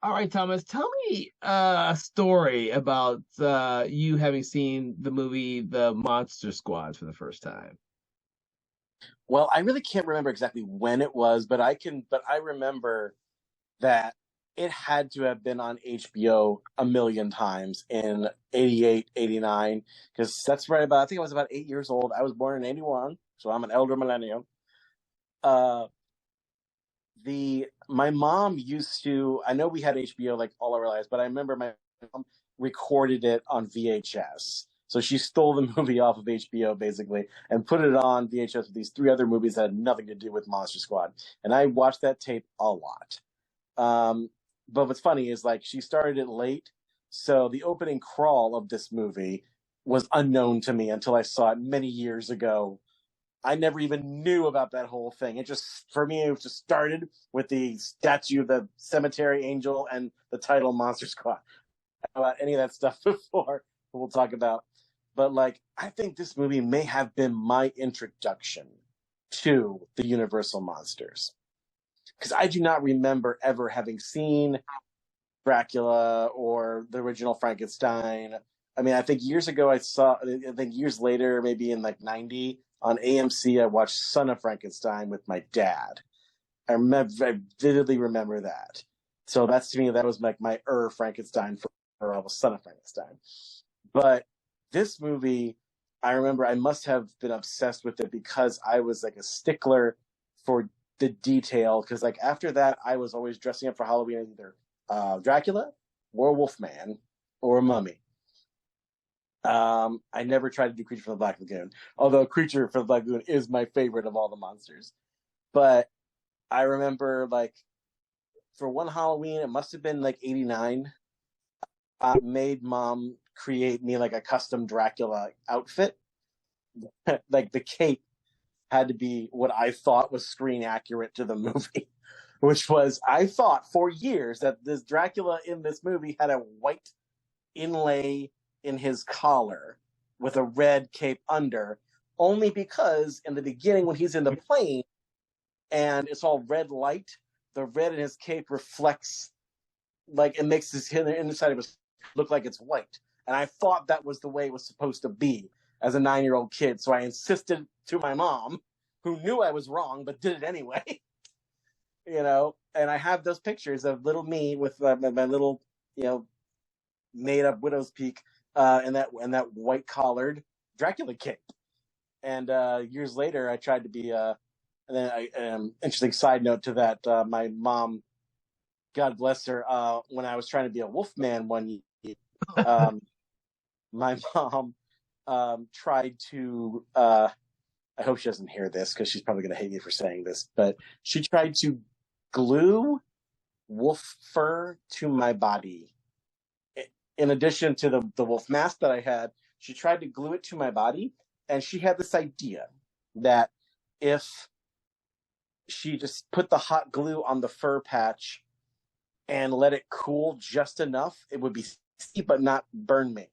All right, Thomas, tell me a story about you having seen the movie The Monster Squad for the first time. Well, I really can't remember exactly when it was, but I remember that it had to have been on HBO a million times in 88, 89, because that's right about, I think I was about 8 years old. I was born in 81, so I'm an elder millennial. Uh, my mom used to, I know we had HBO like all our lives, but I remember my mom recorded it on VHS. So she stole the movie off of HBO basically and put it on VHS with these three other movies that had nothing to do with Monster Squad. And I watched that tape a lot. Um, but what's funny is like she started it late, so the opening crawl of this movie was unknown to me until I saw it many years ago. I never even knew about that whole thing. It just, for me, it just started with the statue of the cemetery angel and the title Monster Squad. About any of that stuff before we'll talk about. But like, I think this movie may have been my introduction to the Universal monsters because I do not remember ever having seen Dracula or the original Frankenstein. I mean, I think years ago I think years later, maybe in like 90 on AMC, I watched Son of Frankenstein with my dad. I vividly remember that. So that's to me, that was like my Frankenstein for all the Son of Frankenstein. But this movie, I remember I must have been obsessed with it because I was like a stickler for the detail. Because like after that, I was always dressing up for Halloween as either Dracula or Wolfman or Mummy. I never tried to do Creature from the Black Lagoon, although Creature from the Black Lagoon is my favorite of all the monsters. But I remember like for one Halloween, it must have been like 89. I made mom create me like a custom Dracula outfit. Like the cape had to be what I thought was screen accurate to the movie, which was I thought for years that this Dracula in this movie had a white inlay in his collar with a red cape under, only because in the beginning when he's in the plane and it's all red light, the red in his cape reflects like it makes his inside of his look like it's white. And I thought that was the way it was supposed to be as a 9-year-old kid. So I insisted to my mom, who knew I was wrong but did it anyway. And I have those pictures of little me with my little, made up widow's peak, and that white collared Dracula cape. And years later, I tried to be. And then, interesting side note to that, my mom, God bless her, when I was trying to be a Wolfman one year, um, my mom tried to. I hope she doesn't hear this because she's probably going to hate me for saying this, but she tried to glue wolf fur to my body. In addition to the wolf mask that I had, she tried to glue it to my body, and she had this idea that if she just put the hot glue on the fur patch and let it cool just enough, it would be sticky but not burn me.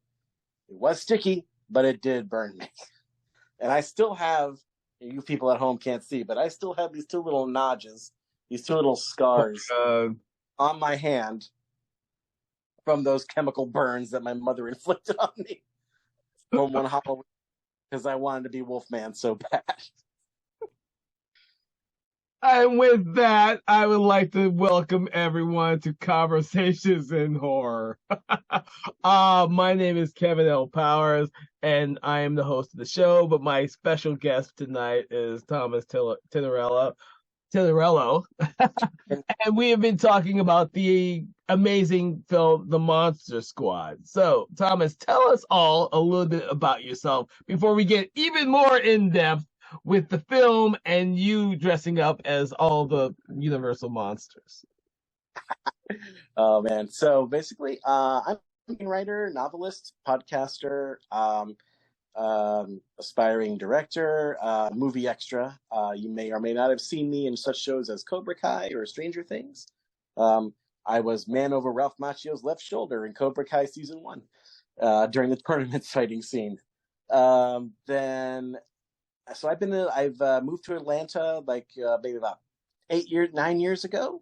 It was sticky, but it did burn me. And I still have, you people at home can't see, but I still have these two little notches, these two little scars Uh, on my hand from those chemical burns that my mother inflicted on me from one Halloween because I wanted to be Wolfman so bad. and with that, I would like to welcome everyone to Conversations in Horror. My name is Kevin L. Powers, and I am the host of the show. But my special guest tonight is Thomas Tinnerello, and we have been talking about the amazing film, The Monster Squad. So, Thomas, tell us all a little bit about yourself before we get even more in depth with the film and you dressing up as all the Universal monsters. Oh man! So basically, I'm a screenwriter, novelist, podcaster, aspiring director, movie extra. You may or may not have seen me in such shows as Cobra Kai or Stranger Things. Um, I was man over Ralph Macchio's left shoulder in Cobra Kai season one during the tournament fighting scene. Then, so I've moved to Atlanta like maybe about 8 years, 9 years ago.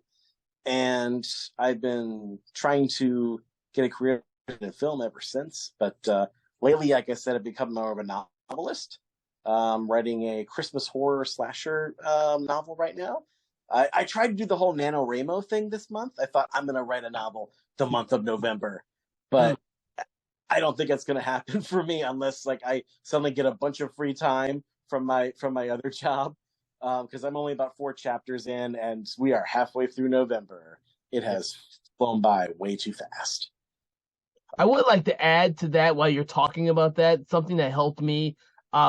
and I've been trying to get a career in film ever since. But lately, like I said, I've become more of a novelist, writing a Christmas horror slasher novel right now. I tried to do the whole NaNoWriMo thing this month. I thought I'm going to write a novel the month of November, Mm. but I don't think it's going to happen for me unless like I suddenly get a bunch of free time from my other job, because I'm only about 4 chapters in, and we are halfway through November. It has flown by way too fast. I would like to add to that while you're talking about that, something that helped me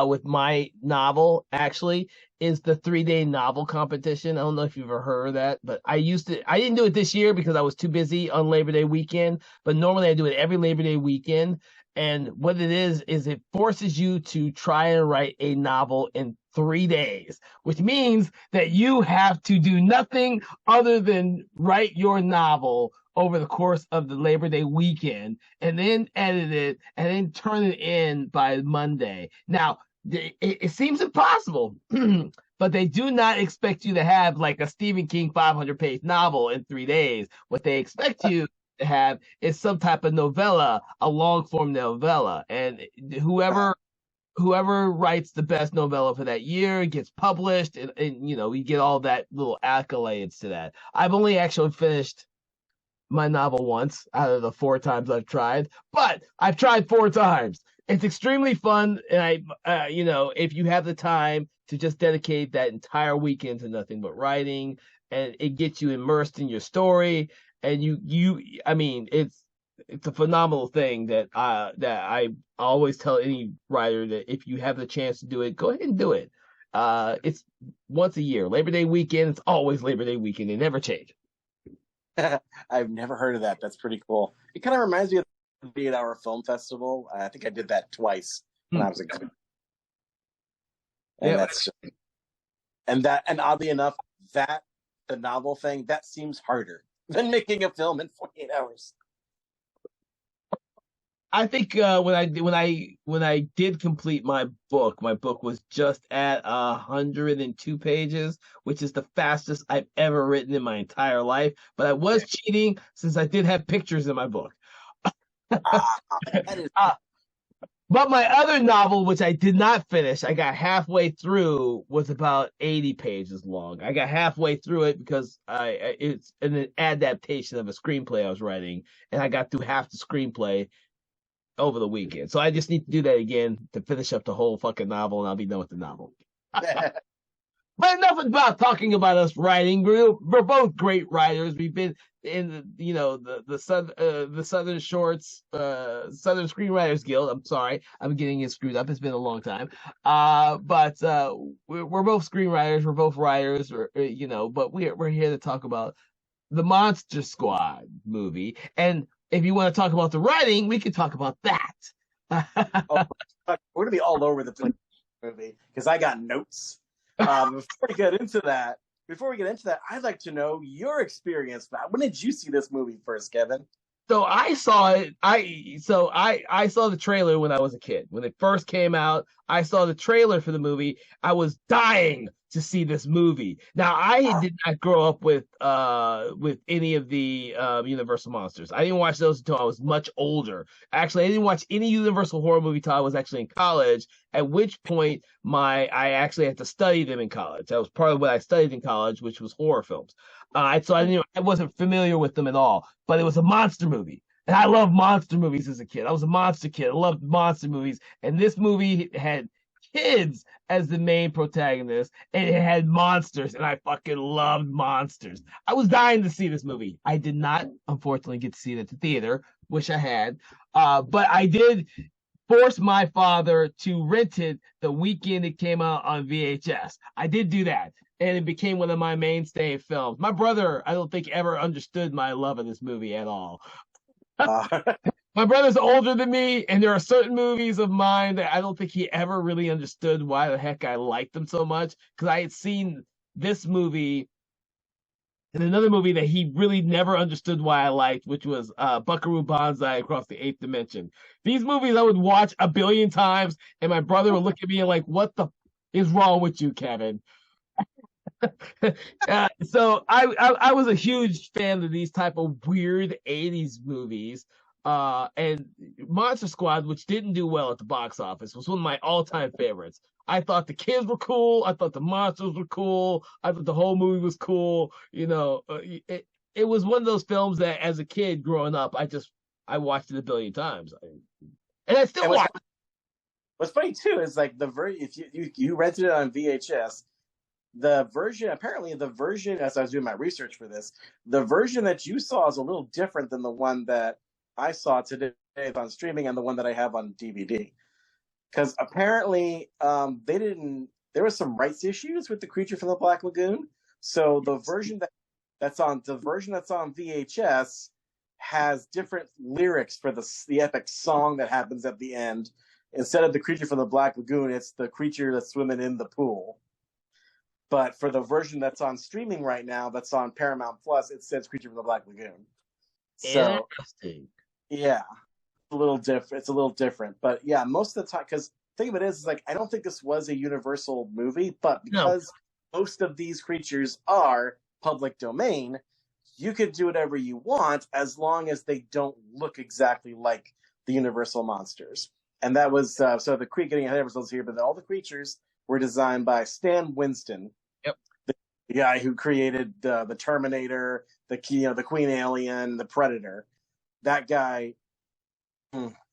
with my novel actually is the 3-day novel competition. I don't know if you've ever heard of that, but I didn't do it this year because I was too busy on Labor Day weekend, but normally I do it every Labor Day weekend. And what it is it forces you to try and write a novel in 3 days, which means that you have to do nothing other than write your novel over the course of the Labor Day weekend and then edit it and then turn it in by Monday. Now, it seems impossible, but they do not expect you to have like a Stephen King 500-page novel in 3 days. What they expect you to have is some type of novella, a long form novella, and whoever writes the best novella for that year gets published, and you get all that little accolades to that. I've only actually finished my novel once out of the 4 times I've tried, but I've tried 4 times. It's extremely fun, and if you have the time to just dedicate that entire weekend to nothing but writing, and it gets you immersed in your story, and I mean, it's a phenomenal thing that I always tell any writer that if you have the chance to do it, go ahead and do it. It's once a year, Labor Day weekend. It's always Labor Day weekend. They never change. I've never heard of that. That's pretty cool. It kind of reminds me of the 8 Hour Film Festival. I think I did that twice when I was a kid. And Yeah, that's and oddly enough, that the novel thing that seems harder than making a film in 48 hours. I think when I did complete my book was just at 102 pages, which is the fastest I've ever written in my entire life. But I was cheating since I did have pictures in my book. That is Uh, but my other novel, which I did not finish, I got halfway through, was about 80 pages long. I got halfway through it because it's an adaptation of a screenplay I was writing, and I got through half the screenplay over the weekend. So I just need to do that again to finish up the whole fucking novel, and I'll be done with the novel. But enough about talking about us writing. We're both great writers. We've been in the Southern Shorts Southern Screenwriters Guild. I'm sorry, I'm getting it screwed up. It's been a long time. But we're both screenwriters. We're both writers. But we're here to talk about the Monster Squad movie. And if you want to talk about the writing, we can talk about that. oh, we're gonna be all over the place movie because I got notes. Before we get into that, I'd like to know your experience. When did you see this movie first, Kevin? So I saw it. I saw the trailer when I was a kid. When it first came out, I saw the trailer for the movie. I was dying to see this movie. Now I did not grow up with any of the Universal monsters. I didn't watch those until I was much older. Actually, I didn't watch any Universal horror movie till I was actually in college. At which point I actually had to study them in college. That was part of what I studied in college, which was horror films. So I wasn't familiar with them at all, but it was a monster movie. And I loved monster movies as a kid. I was a monster kid. I loved monster movies. And this movie had kids as the main protagonist, and it had monsters, and I fucking loved monsters. I was dying to see this movie. I did not, unfortunately, get to see it at the theater. Wish I had. But I did force my father to rent it the weekend it came out on VHS. I did do that, and it became one of my mainstay films. My brother, I don't think, ever understood my love of this movie at all. Uh, My brother's older than me, and there are certain movies of mine that I don't think he ever really understood why the heck I liked them so much, because I had seen this movie and another movie that he really never understood why I liked, which was Buckaroo Banzai Across the Eighth Dimension. These movies I would watch a billion times, and my brother would look at me like, "What the is wrong with you, Kevin?" So I was a huge fan of these type of weird 80s movies. And Monster Squad, which didn't do well at the box office, was one of my all-time favorites. I thought the kids were cool. I thought the monsters were cool. I thought the whole movie was cool. It was one of those films that, as a kid growing up, I watched it a billion times, and I still And watch. what's funny too is like if you rented it on VHS, apparently the version, as I was doing my research for this, the version that you saw is a little different than the one that I saw today on streaming and the one that I have on DVD. Because apparently they didn't. There was some rights issues with the Creature from the Black Lagoon. So the version that's on VHS has different lyrics for the epic song that happens at the end. Instead of the Creature from the Black Lagoon, it's the creature that's swimming in the pool. But for the version that's on streaming right now, that's on Paramount Plus, it says Creature from the Black Lagoon. So Interesting. yeah, a little different. It's a little different, but yeah, most of the time, because think of it is like I don't think this was a Universal movie, but No. because most of these creatures are public domain, you could do whatever you want as long as they don't look exactly like the Universal monsters. And that was so the getting ahead of ourselves here, but all the creatures were designed by Stan Winston, Yep. the guy who created the Terminator, the Queen Alien, the Predator. That guy,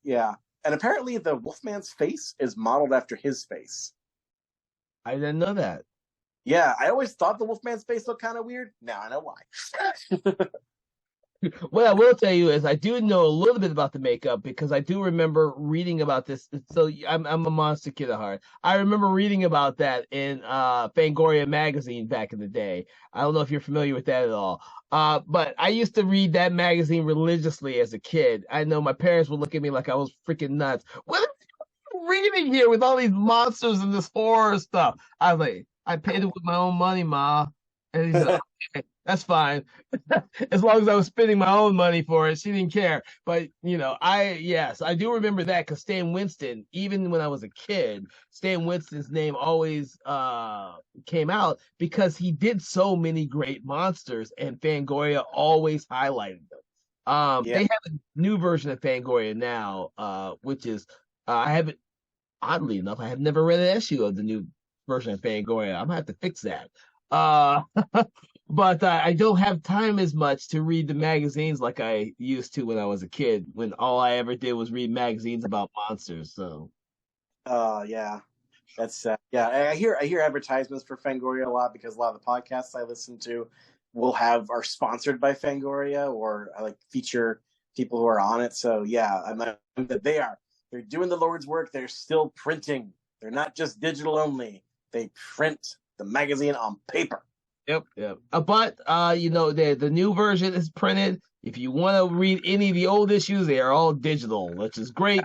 yeah. And apparently, the Wolfman's face is modeled after his face. I didn't know that. Yeah, I always thought the Wolfman's face looked kind of weird. Now I know why. What I will tell you is I do know a little bit about the makeup because I do remember reading about this. So I'm a monster kid at heart. I remember reading about that in Fangoria magazine back in the day. I don't know if you're familiar with that at all. But I used to read that magazine religiously as a kid. I know my parents would look at me like I was freaking nuts. What are you reading here with all these monsters and this horror stuff? I was like, I paid it with my own money, Ma. And he said, okay, that's fine. As long as I was spending my own money for it, she didn't care. But yes, I do remember that because Stan Winston, even when I was a kid, Stan Winston's name always came out because he did so many great monsters, and Fangoria always highlighted them. Yeah. They have a new version of Fangoria now, which is I haven't. Oddly enough, I have never read an issue of the new version of Fangoria. I'm gonna have to fix that. Uh, but I don't have time as much to read the magazines like I used to when I was a kid, when all I ever did was read magazines about monsters. So, Yeah. That's yeah. I hear advertisements for Fangoria a lot because a lot of the podcasts I listen to are sponsored by Fangoria or like feature people who are on it. So yeah, they're doing the Lord's work. They're still printing. They're not just digital only. They print the magazine on paper. yep, yep. But the new version is printed. If you want to read any of the old issues, they are all digital, which is great.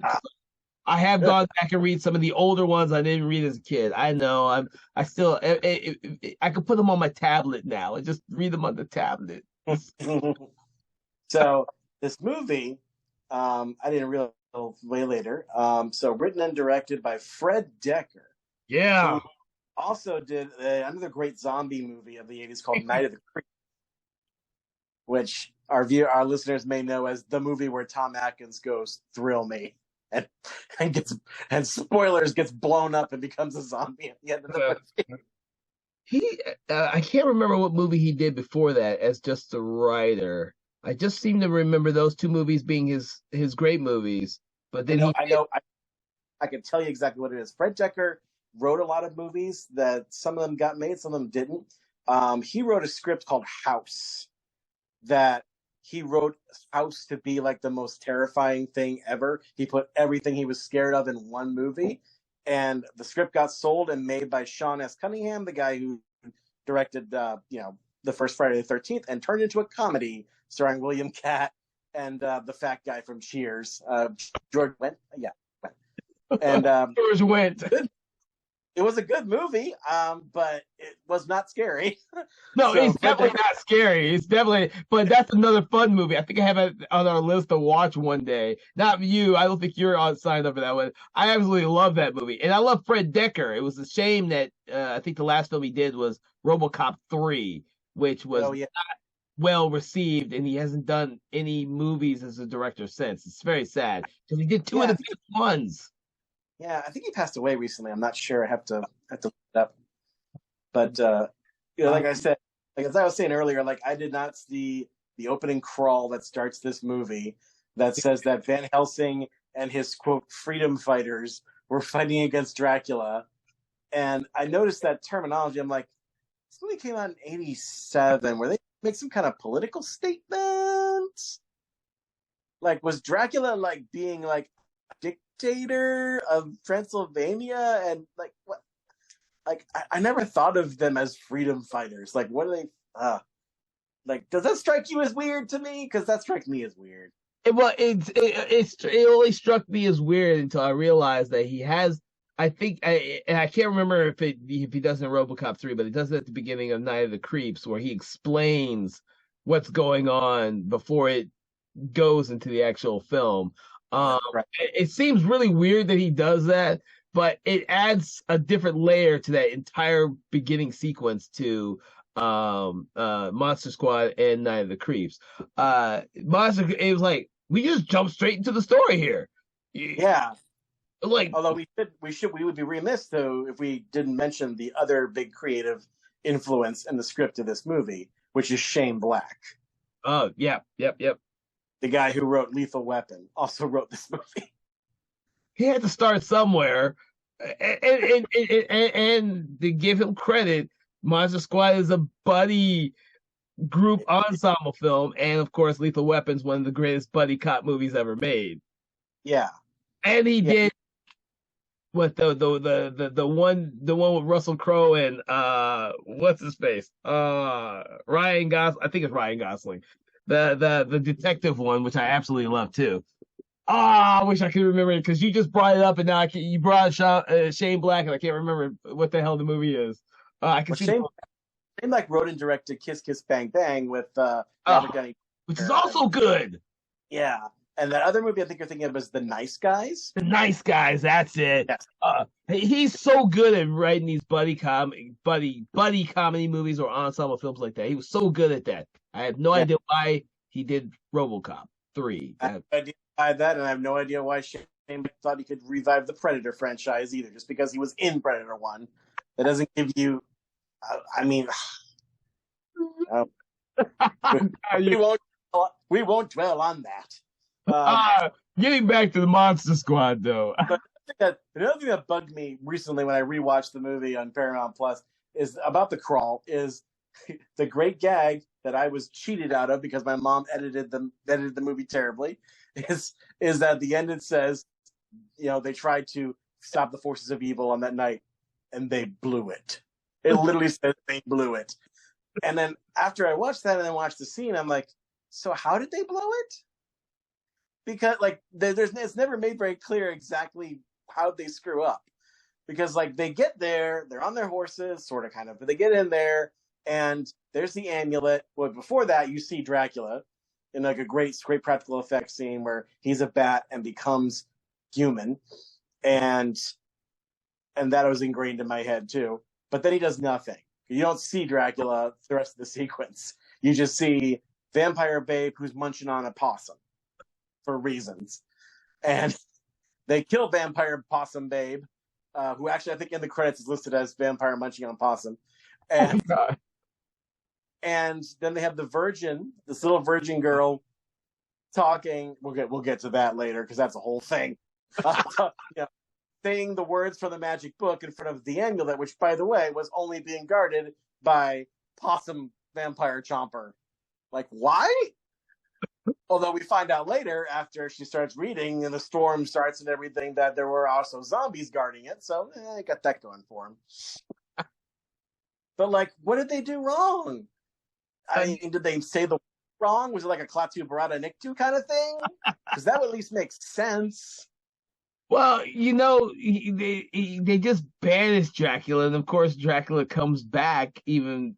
I have gone back and read some of the older ones I didn't read as a kid. I know I still I could put them on my tablet now and just read them on the tablet. So this movie, I didn't realize way later. So written and directed by Fred Decker, Yeah. who also did another great zombie movie of the 80s called Night of the Creeps, which our listeners may know as the movie where Tom Atkins goes thrill me and spoilers, gets blown up and becomes a zombie at the end of the movie. I can't remember what movie he did before that as just a writer. I just seem to remember those two movies being his great movies. But then I can tell you exactly what it is. Fred Decker wrote a lot of movies that some of them got made, some of them didn't. He wrote a script called House that he wrote House to be like the most terrifying thing ever. He put everything he was scared of in one movie. And the script got sold and made by Sean S. Cunningham, the guy who directed the first Friday the 13th, and turned into a comedy starring William Catt and the fat guy from Cheers, George Wendt. Yeah. And George Wendt. it was a good movie, but it was not scary. No, So it's Fred definitely not scary. It's definitely, but that's another fun movie. I think I have it on our list to watch one day. Not you. I don't think you're on signed up for that one. I absolutely love that movie, and I love Fred Dekker. It was a shame that I think the last film he did was RoboCop 3, which was oh yeah, well received, and he hasn't done any movies as a director since. It's very sad because he did two of yeah, the best ones. yeah. I think he passed away recently. I'm not sure. I have to look it up. But like I said, like as I was saying earlier, like I did not see the opening crawl that starts this movie that says that Van Helsing and his quote freedom fighters were fighting against Dracula, and I noticed that terminology. I'm like, this movie came out in '87. Were they make some kind of political statement? Like, was Dracula like being like dictator of Transylvania and like what? Like I never thought of them as freedom fighters. Like what are they? Like does that strike you as weird to me? Because that strikes me as weird. It only struck me as weird until I realized that he has. I think and I can't remember if he does in RoboCop 3, but he does it at the beginning of Night of the Creeps, where he explains what's going on before it goes into the actual film. Right. It seems really weird that he does that, but it adds a different layer to that entire beginning sequence to Monster Squad and Night of the Creeps. It was like we just jump straight into the story here. Yeah. Like, Although we would be remiss though if we didn't mention the other big creative influence in the script of this movie, which is Shane Black. oh yeah, yep. The guy who wrote Lethal Weapon also wrote this movie. He had to start somewhere, and to give him credit, Monster Squad is a buddy group ensemble film, and of course, Lethal Weapon's one of the greatest buddy cop movies ever made. Yeah. And he Yeah. did what the one with Russell Crowe and what's his face? Ryan Gosling. I think it's Ryan Gosling. The detective one, which I absolutely love too. I wish I could remember it because you just brought it up, and now you brought Shane Black, and I can't remember what the hell the movie is. I can Well, see Shane like wrote and directed Kiss Kiss Bang Bang with Robert Downey. which is also good. Yeah. And that other movie I think you're thinking of is The Nice Guys. The Nice Guys, that's it. Yes. He's so good at writing these buddy comedy movies or ensemble films like that. He was so good at that. I have no idea why he did RoboCop 3. I have no idea why that, and I have no idea why Shane thought he could revive the Predator franchise either, just because he was in Predator 1. That doesn't give you. I mean, we won't dwell on that. Getting back to the Monster Squad, though. But another thing that bugged me recently when I rewatched the movie on Paramount Plus is about the crawl. Is the great gag that I was cheated out of because my mom edited the movie terribly. Is that at the end it says, they tried to stop the forces of evil on that night, and they blew it. It literally says they blew it. And then after I watched that and then watched the scene, I'm like, so how did they blow it? Because like it's never made very clear exactly how they screw up. Because like they get there, they're on their horses, sort of kind of, but they get in there and there's the amulet. Well, before that, you see Dracula in like a great practical effects scene where he's a bat and becomes human. And that was ingrained in my head too. But then he does nothing. You don't see Dracula the rest of the sequence. You just see Vampire Babe who's munching on a possum for reasons. And they kill Vampire Possum Babe, who actually I think in the credits is listed as Vampire Munching on Possum. And, and then they have this little virgin girl talking. We'll get to that later because that's a whole thing. Saying the words from the magic book in front of the amulet, which, by the way, was only being guarded by Possum Vampire Chomper. Like, why? Although we find out later, after she starts reading and the storm starts and everything, that there were also zombies guarding it. So, I got that going for him. But, like, what did they do wrong? I mean, did they say the word wrong? Was it like a Klaatu Barada Nikto kind of thing? Because that would at least make sense. Well, they just banished Dracula, and of course Dracula comes back even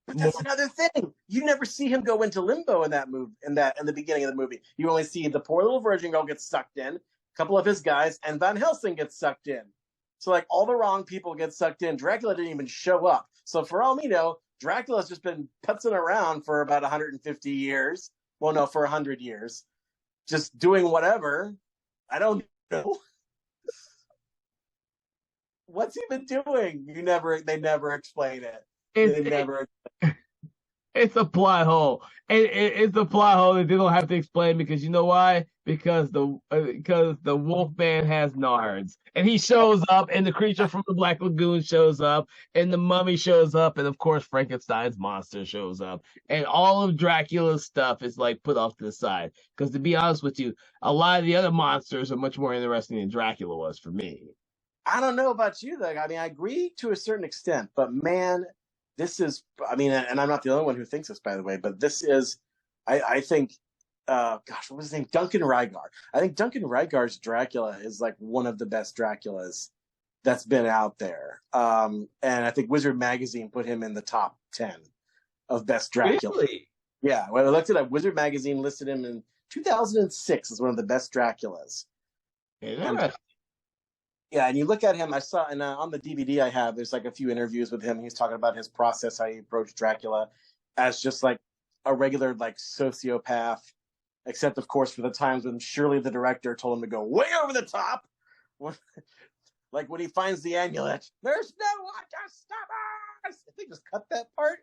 But more. that's another thing. You never see him go into limbo in that movie. In the beginning of the movie, you only see the poor little virgin girl get sucked in, a couple of his guys, and Van Helsing gets sucked in. So like all the wrong people get sucked in. Dracula didn't even show up. So for all we know, Dracula's just been putzing around for about 150 years. Well, no, for 100 years, just doing whatever. I don't know. What's he been doing? They never explain it. It's They never. it's a plot hole. It's a plot hole that they don't have to explain because you know why? Because the Wolfman has nards, and he shows up, and the creature from the Black Lagoon shows up, and the mummy shows up, and of course Frankenstein's monster shows up, and all of Dracula's stuff is like put off to the side. Because to be honest with you, a lot of the other monsters are much more interesting than Dracula was for me. I don't know about you though. I mean, I agree to a certain extent, but man, this is. I mean, and I'm not the only one who thinks this, by the way. But this is. I think. Gosh, what was his name? Duncan Rygar. I think Duncan Rygar's Dracula is like one of the best Draculas that's been out there. And I think Wizard Magazine put him in the top 10 of best Dracula. Really? Yeah, when I looked it up, Wizard Magazine listed him in 2006 as one of the best Draculas. And Interesting. yeah, and you look at him. I saw, and on the DVD I have, there's like a few interviews with him. He's talking about his process, how he approached Dracula, as just like a regular like sociopath, except of course for the times when Shirley the director told him to go way over the top. Like when he finds the amulet, there's no one to stop us. If they just cut that part,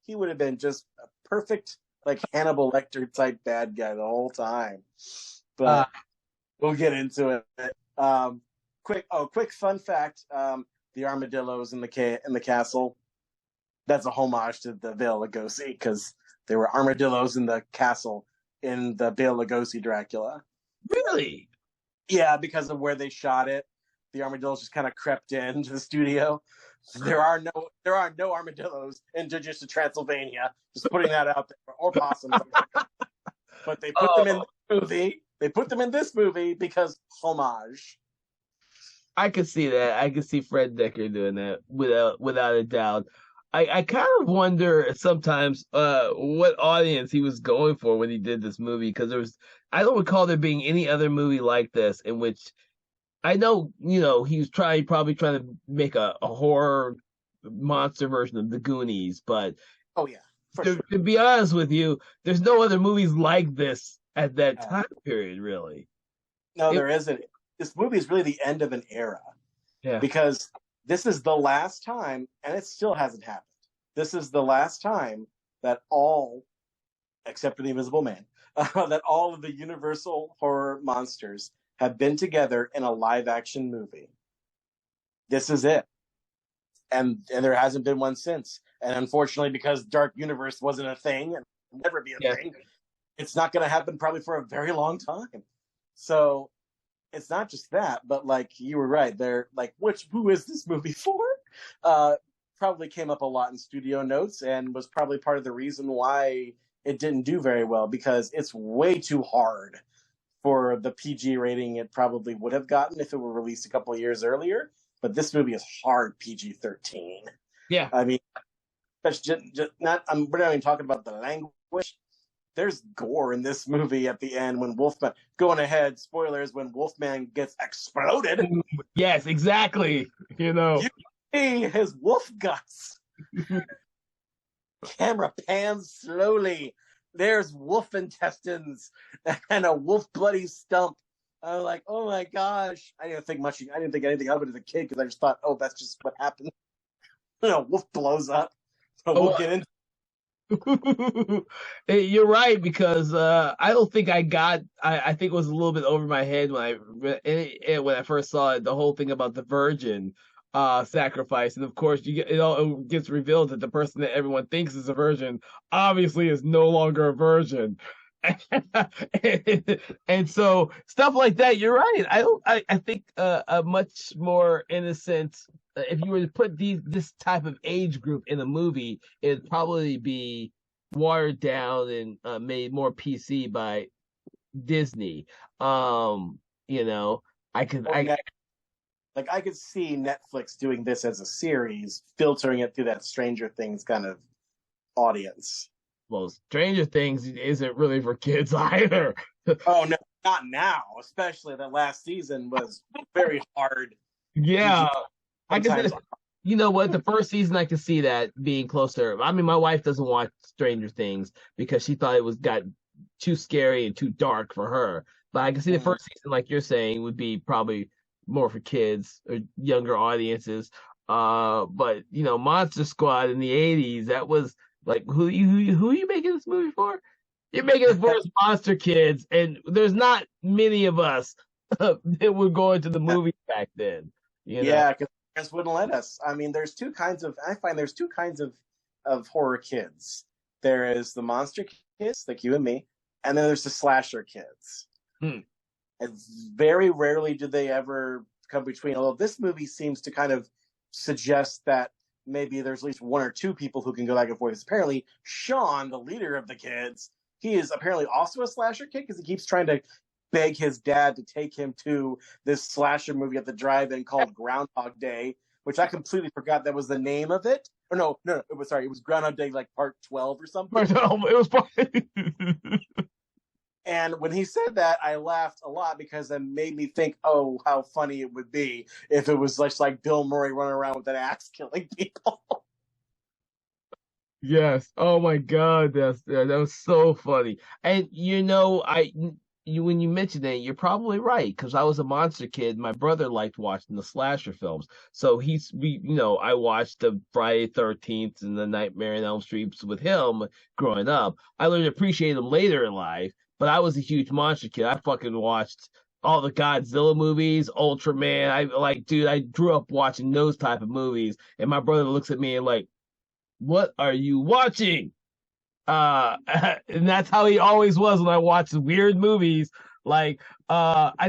he would have been just a perfect like Hannibal Lecter type bad guy the whole time. Uh, But we'll get into it. Quick fun fact: the armadillos in the castle. That's a homage to the Bela Lugosi because there were armadillos in the castle in the Bela Lugosi Dracula. really? Yeah, because of where they shot it, the armadillos just kind of crept into the studio. There are no armadillos in Judges of Transylvania. Just putting that out there, or possums. But they put them in the movie. They put them in this movie because homage. I could see that. I could see Fred Decker doing that without a doubt. I kind of wonder sometimes what audience he was going for when he did this movie because I don't recall there being any other movie like this in which I know he was probably trying to make a horror monster version of the Goonies, but Oh yeah, for to, sure. to be honest with you, there's no other movies like this at that Uh, time period, really. no, It, there isn't. This movie is really the end of an era yeah, because this is the last time, and it still hasn't happened. This is the last time that all, except for the Invisible Man, that all of the Universal horror monsters have been together in a live action movie. This is it. And there hasn't been one since. And unfortunately, because Dark Universe wasn't a thing and will never be a yeah. thing, it's not going to happen probably for a very long time. So it's not just that, but like you were right, they're like, who is this movie for? Uh, Probably came up a lot in studio notes and was probably part of the reason why it didn't do very well because it's way too hard for the PG rating it probably would have gotten if it were released a couple of years earlier. But this movie is hard PG-13. Yeah. I mean, that's just not. We're not even talking about the language. There's gore in this movie at the end when Wolfman. Going ahead, spoilers. When Wolfman gets exploded, Yes, exactly. you see his wolf guts. Camera pans slowly. There's wolf intestines and a wolf bloody stump. I was like, oh my gosh. I didn't think much. I didn't think anything of it as a kid because I just thought, oh, that's just what happened. Wolf blows up. So we'll get into. You're right because I don't think I got. I think it was a little bit over my head when I first saw it. The whole thing about the virgin sacrifice, and of course it gets revealed that the person that everyone thinks is a virgin obviously is no longer a virgin. And so stuff like that. You're right. I think a much more innocent. If you were to put this type of age group in a movie, it'd probably be watered down and made more PC by Disney. You know, I could, Or like I could see Netflix doing this as a series, filtering it through that Stranger Things kind of audience. well, Stranger Things isn't really for kids either. Oh no, not now. Especially that last season was very hard Yeah, PG I can sometimes. see. You know what? The first season, I could see that being closer. I mean, my wife doesn't watch Stranger Things because she thought it was got too scary and too dark for her. But I can see the Mm. first season, like you're saying, would be probably more for kids or younger audiences. But you know, Monster Squad in the '80s, that was like who are you making this movie for? You're making it for us monster kids, and there's not many of us that were going to the movies back then. You know. Yeah, because parents wouldn't let us. I mean, there's two kinds of. I find there's two kinds of horror kids. There is the monster kids, like you and me, and then there's the slasher kids. Hmm. And very rarely do they ever come between. Although this movie seems to kind of suggest that maybe there's at least one or two people who can go back and forth. Apparently, Sean, the leader of the kids, he is apparently also a slasher kid because he keeps trying to beg his dad to take him to this slasher movie at the drive-in called Groundhog Day, which I completely forgot that was the name of it. Or no, it was sorry, it was Groundhog Day like part 12 or something. It was probably And when he said that, I laughed a lot because it made me think, oh, how funny it would be if it was like Bill Murray running around with an axe killing people. yes. Oh my God, that was so funny. And you know, you when you mentioned it, you're probably right because I was a monster kid. My brother liked watching the slasher films, so I watched the Friday 13th and the Nightmare on Elm Street with him growing up. I learned to appreciate them later in life, but I was a huge monster kid. I fucking watched all the Godzilla movies, Ultraman. Dude, I grew up watching those type of movies, and my brother looks at me and like, what are you watching? And that's how he always was when I watched weird movies. I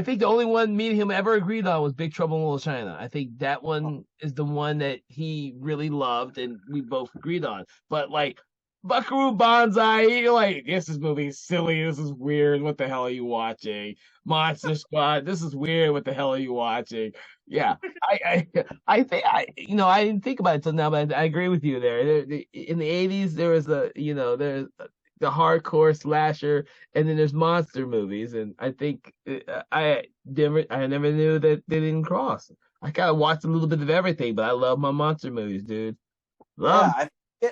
think the only one me and him ever agreed on was Big Trouble in Little China. I think that one is the one that he really loved and we both agreed on. But like Buckaroo Banzai, you're like, this movie is silly. This is weird. What the hell are you watching? Monster Squad, this is weird. What the hell are you watching? Yeah, I think I didn't think about it till now, but I agree with you there. In the '80s, there was there's the hardcore slasher, and then there's monster movies, and I think I never knew that they didn't cross. I kind of watched a little bit of everything, but I love my monster movies, dude. Yeah, Love.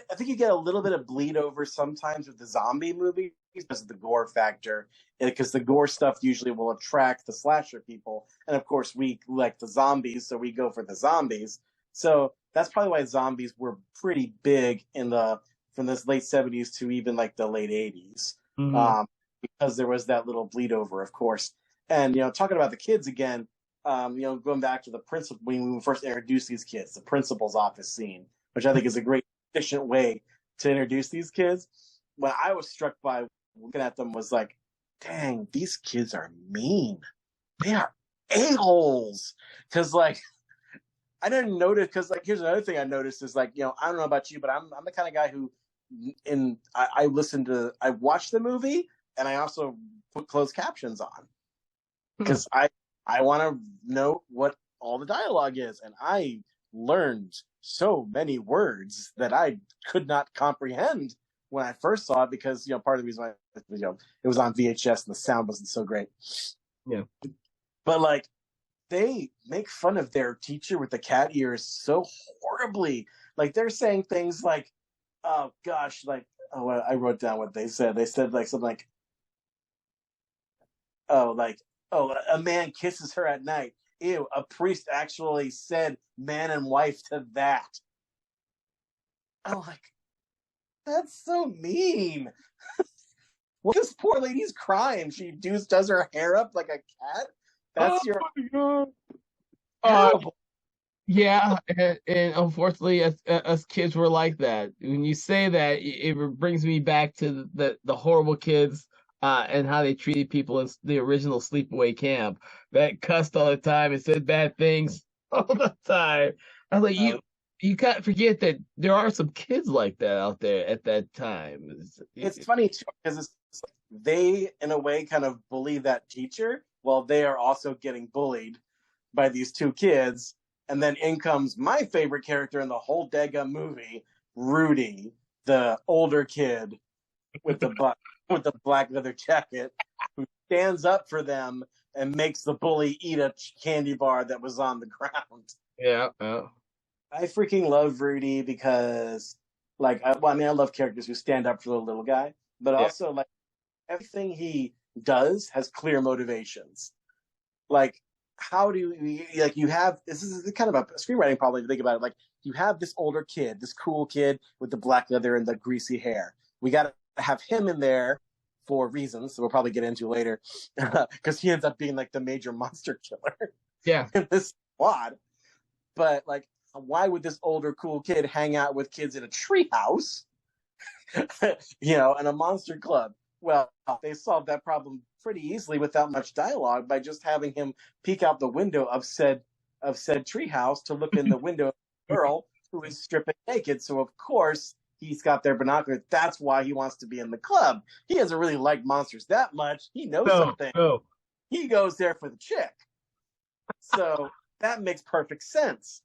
I think you get a little bit of bleed over sometimes with the zombie movies because of the gore factor. Because the gore stuff usually will attract the slasher people, and of course we like the zombies, so we go for the zombies. So that's probably why zombies were pretty big in the from this late '70s to even like the late '80s, Mhm. because there was that little bleed over, of course. And talking about the kids again, going back to the principal when we first introduced these kids, the principal's office scene, which I think is a great efficient way to introduce these kids. What I was struck by looking at them was like, dang, these kids are mean. They are a-holes. Because, like, I didn't notice, because, like, here's another thing I noticed is, like, I don't know about you, but I'm the kind of guy who, I watch the movie, and I also put closed captions on. Because I want to know what all the dialogue is. And I learned so many words that I could not comprehend when I first saw it because part of the reason why it was on VHS and the sound wasn't so great. Yeah. But like they make fun of their teacher with the cat ears so horribly. Like they're saying things like, "Oh gosh," like I wrote down what they said. They said like something like, "Oh, a man kisses her at night. Ew, a priest actually said man and wife to that." I'm like, that's so mean. What this poor lady's crying? She does her hair up like a cat. Oh That's your my God. Uh, terrible. yeah, and unfortunately, us kids were like that. When you say that, it brings me back to the horrible kids, and how they treated people in the original Sleepaway Camp that cussed all the time and said bad things all the time. I was like, Uh, you can't forget that there are some kids like that out there at that time. it's funny too because they, in a way, kind of bully that teacher Well, they are also getting bullied by these two kids. And then in comes my favorite character in the whole daggum movie, Rudy, the older kid with with the black leather jacket, who stands up for them and makes the bully eat a candy bar that was on the ground. Yeah. Yeah. I freaking love Rudy because, like, I love characters who stand up for the little guy, but Yeah. also, like, everything he does has clear motivations. Like, how do you, like, you have, this is kind of a screenwriting problem if you think about it. Like, you have this older kid, this cool kid with the black leather and the greasy hair. We got to have him in there for reasons that we'll probably get into later, because he ends up being, like, the major monster killer Yeah. in this squad. But, like, why would this older cool kid hang out with kids in a treehouse, in a monster club? Well, they solved that problem pretty easily without much dialogue by just having him peek out the window of said treehouse to look in the window of the girl who is stripping naked. So of course he's got their binoculars. That's why he wants to be in the club. He doesn't really like monsters that much. He knows something. No. He goes there for the chick. So that makes perfect sense.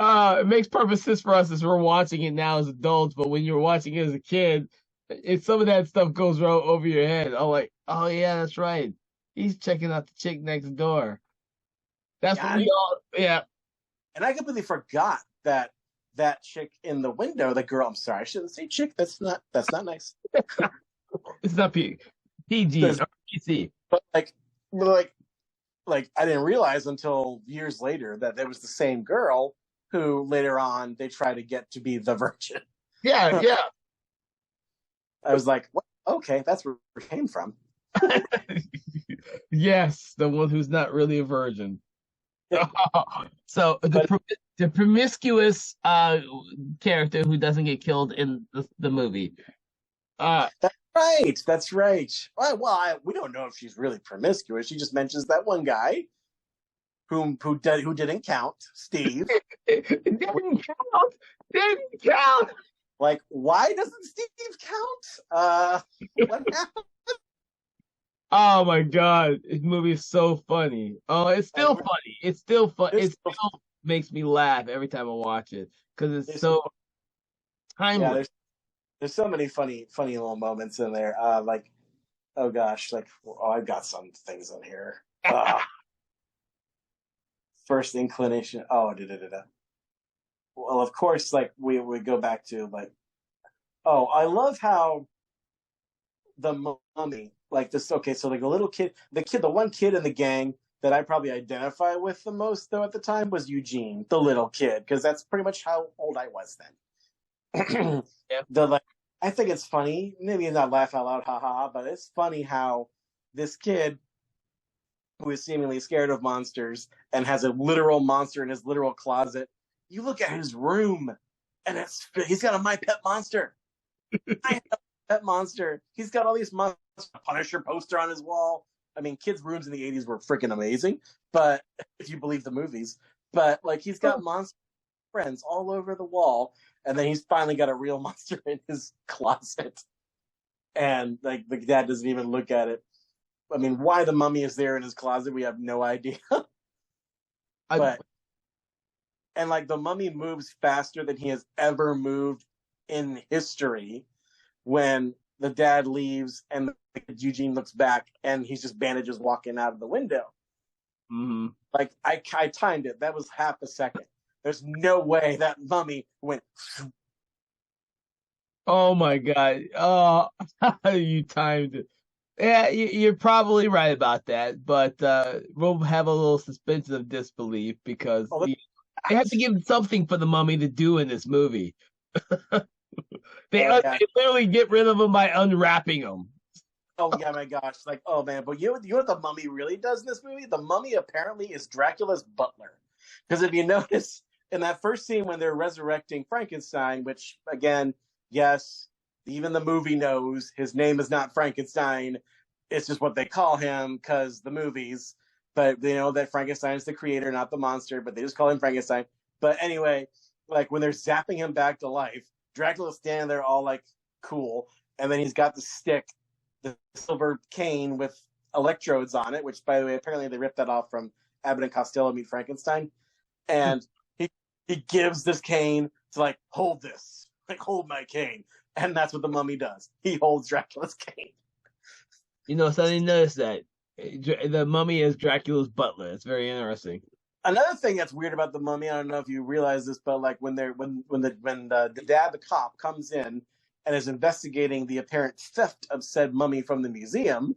It makes perfect sense for us as we're watching it now as adults, but when you're watching it as a kid, some of that stuff goes right over your head. I'm like, oh yeah, that's right. He's checking out the chick next door. That's what we all, yeah. And I completely forgot that chick in the window, the girl. I'm sorry, I shouldn't say chick. That's not nice. It's not PG or PC. But like I didn't realize until years later that it was the same girl who later on they try to get to be the virgin. Yeah, yeah. I was like, what? Okay, that's where it came from. Yes, the one who's not really a virgin. So the promiscuous character who doesn't get killed in the movie. That's right. Well, we don't know if she's really promiscuous. She just mentions that one guy who didn't count, Steve. It didn't count. Didn't count. Like, why doesn't Steve count? What happened? Oh my god, this movie is so funny. Oh, it's still funny. It's still fun. It still makes me laugh every time I watch it because it's so timeless. Yeah, there's so many funny little moments in there. Like, oh gosh, like, I've got some things in here. First inclination. Oh, Well, of course, like we go back to like, oh, I love how the mummy, like this. Okay, so like the one kid in the gang that I probably identify with the most though at the time was Eugene, the little kid, because that's pretty much how old I was then. Yeah. I think it's funny, maybe not laugh out loud, haha, but it's funny how this kid who is seemingly scared of monsters and has a literal monster in his literal closet. You look at his room, and he's got a My Pet Monster. I have a pet monster. He's got all these monsters. A Punisher poster on his wall. I mean, kids' rooms in the 80s were freaking amazing, but if you believe the movies. But like, he's got monster friends all over the wall, and then he's finally got a real monster in his closet. And like, the dad doesn't even look at it. I mean, why the mummy is there in his closet, we have no idea. And like the mummy moves faster than he has ever moved in history. When the dad leaves and Eugene looks back and he's just bandages walking out of the window. Mm-hmm. Like I timed it. That was half a second. There's no way that mummy went. Oh my god! Oh, you timed it. Yeah, you're probably right about that, but we'll have a little suspension of disbelief because they have to give something for the mummy to do in this movie. They literally get rid of him by unwrapping him. Oh yeah, my gosh! Like, oh man, but you know what the mummy really does in this movie? The mummy apparently is Dracula's butler, because if you notice in that first scene when they're resurrecting Frankenstein, which again, yes, even the movie knows his name is not Frankenstein. It's just what they call him because the movies. But they know that Frankenstein is the creator, not the monster. But they just call him Frankenstein. But anyway, like when they're zapping him back to life, Dracula's standing there all like cool, and then he's got the stick, the silver cane with electrodes on it, which, by the way, apparently they ripped that off from Abbott and Costello Meet Frankenstein. And he gives this cane to, like, hold this, like, hold my cane. And that's what the mummy does. He holds Dracula's cane. You know, so I didn't notice that. The mummy is Dracula's butler. It's very interesting. Another thing that's weird about the mummy, I don't know if you realize this, but like when the dad, the cop, comes in and is investigating the apparent theft of said mummy from the museum,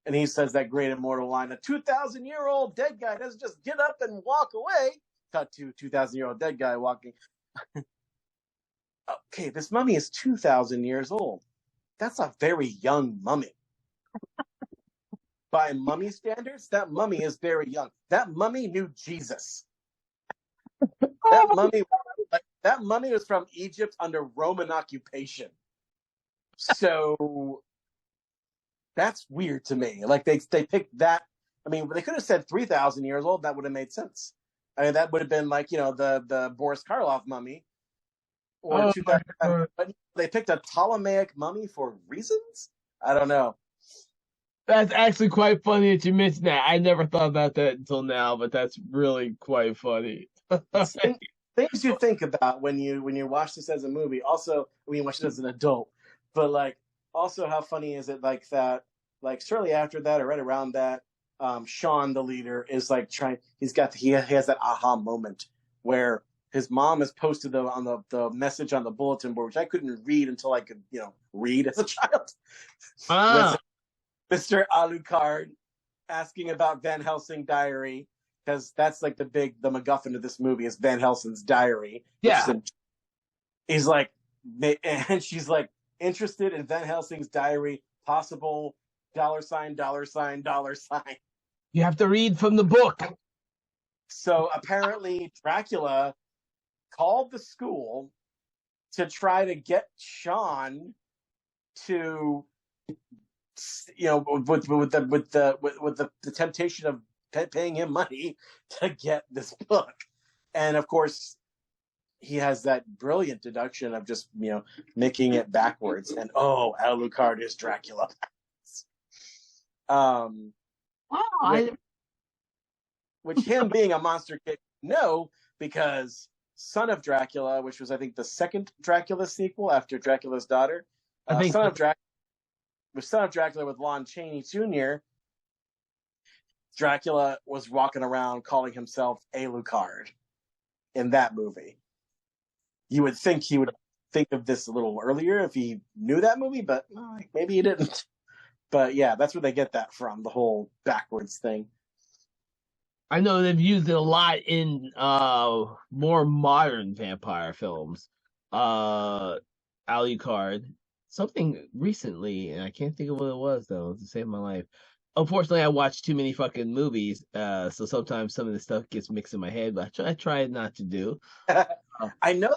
and he says that great immortal line, a 2,000-year-old dead guy doesn't just get up and walk away. Cut to 2,000-year-old dead guy walking. Okay, this mummy is 2,000 years old. That's a very young mummy. By mummy standards, that mummy is very young. That mummy knew Jesus. That mummy was from Egypt under Roman occupation. So that's weird to me. Like they picked that. I mean, they could have said 3,000 years old. That would have made sense. I mean, that would have been like, the Boris Karloff mummy, or 2000. But they picked a Ptolemaic mummy for reasons. I don't know. That's actually quite funny that you mentioned that. I never thought about that until now, but that's really quite funny. Things you think about when you watch this as a movie. Also, when you watch it as an adult, but like, also, how funny is it, like, that, like, shortly after that or right around that, Sean, the leader, is like he has that aha moment where his mom has posted the message on the bulletin board, which I couldn't read until I could read as a child. Ah. Mr. Alucard asking about Van Helsing diary, because that's like the MacGuffin of this movie is Van Helsing's diary. Yeah. He's like, and she's like, interested in Van Helsing's diary, possible $, $. You have to read from the book. So apparently Dracula called the school to try to get Sean to, with the temptation of paying him money to get this book. And of course, he has that brilliant deduction of just, making it backwards. And, Alucard is Dracula. Which him being a monster kid, no, because Son of Dracula, which was, I think, the second Dracula sequel after Dracula's Daughter, Son of Dracula with Lon Chaney Jr., Dracula was walking around calling himself Alucard in that movie. You would think he would think of this a little earlier if he knew that movie, but maybe he didn't. But yeah, that's where they get that from, the whole backwards thing. I know they've used it a lot in more modern vampire films. Alucard. Something recently, and I can't think of what it was, though, to save my life. Unfortunately, I watch too many fucking movies, so sometimes some of the stuff gets mixed in my head, but I try not to do. I know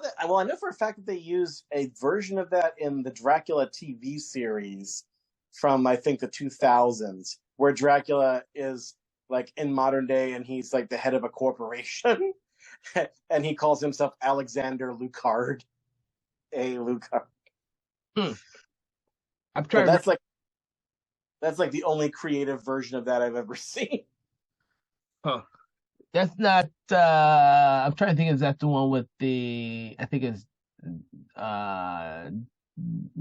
for a fact that they use a version of that in the Dracula TV series from, I think, the 2000s, where Dracula is, like, in modern day, and he's, like, the head of a corporation, and he calls himself Alexander Lucard. Lucard. I'm trying. That's like the only creative version of that I've ever seen. Huh. That's not. I'm trying to think. Is that the one with I think it's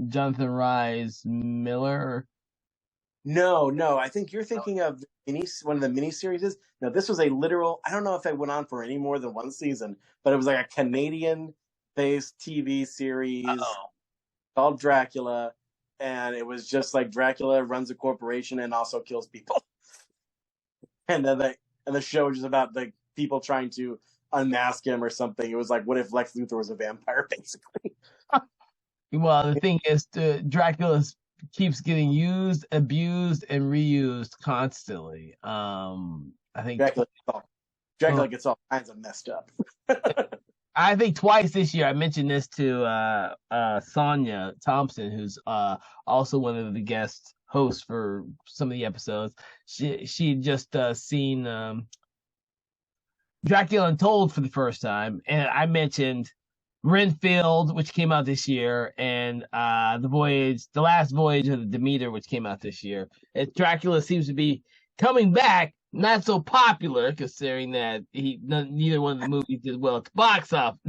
Jonathan Rhys Miller. No. I think you're thinking of one of the miniseries. No, this was a literal. I don't know if it went on for any more than one season, but it was like a Canadian-based TV series called Dracula, and it was just like Dracula runs a corporation and also kills people. And then the show was just about like people trying to unmask him or something. It was like, what if Lex Luthor was a vampire, basically? Well, the thing is, Dracula keeps getting used, abused, and reused constantly. I think Dracula gets all kinds of messed up. I think twice this year I mentioned this to Sonia Thompson, who's also one of the guest hosts for some of the episodes. She just seen Dracula Untold for the first time, and I mentioned Renfield, which came out this year, and the last voyage of the Demeter, which came out this year. Dracula seems to be coming back, not so popular considering that neither one of the movies did well at the box office.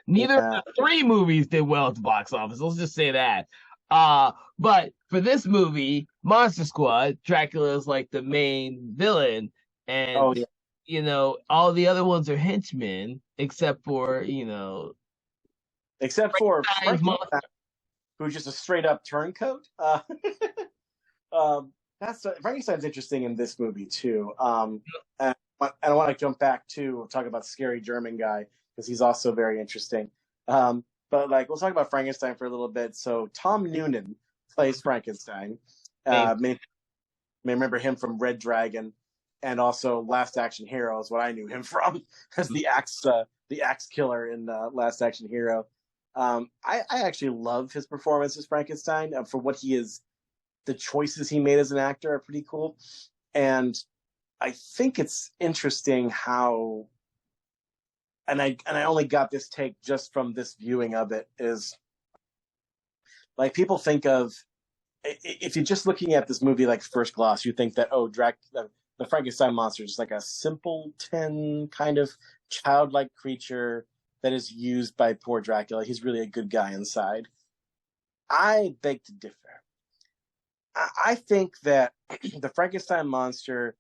Neither of Yeah. the three movies did well at the box office. Let's just say that. But for this movie, Monster Squad, Dracula is like the main villain, Oh and yeah. all the other ones are henchmen, except for Except for Frankenstein's monster. Frankenstein, who's just a straight up turncoat. That's Frankenstein's interesting in this movie too. And I want to jump back to talk about scary German guy because he's also very interesting. But like we'll talk about Frankenstein for a little bit. So Tom Noonan plays Frankenstein. May remember him from Red Dragon, and also Last Action Hero is what I knew him from as the axe killer in Last Action Hero. I actually love his performance as Frankenstein for what he is. The choices he made as an actor are pretty cool, and I think it's interesting how. And I only got this take just from this viewing of it is like people think of if you're just looking at this movie like first gloss, you think that the Frankenstein monster is just like a simpleton kind of childlike creature that is used by poor Dracula. He's really a good guy inside. I beg to differ. I think that the Frankenstein monster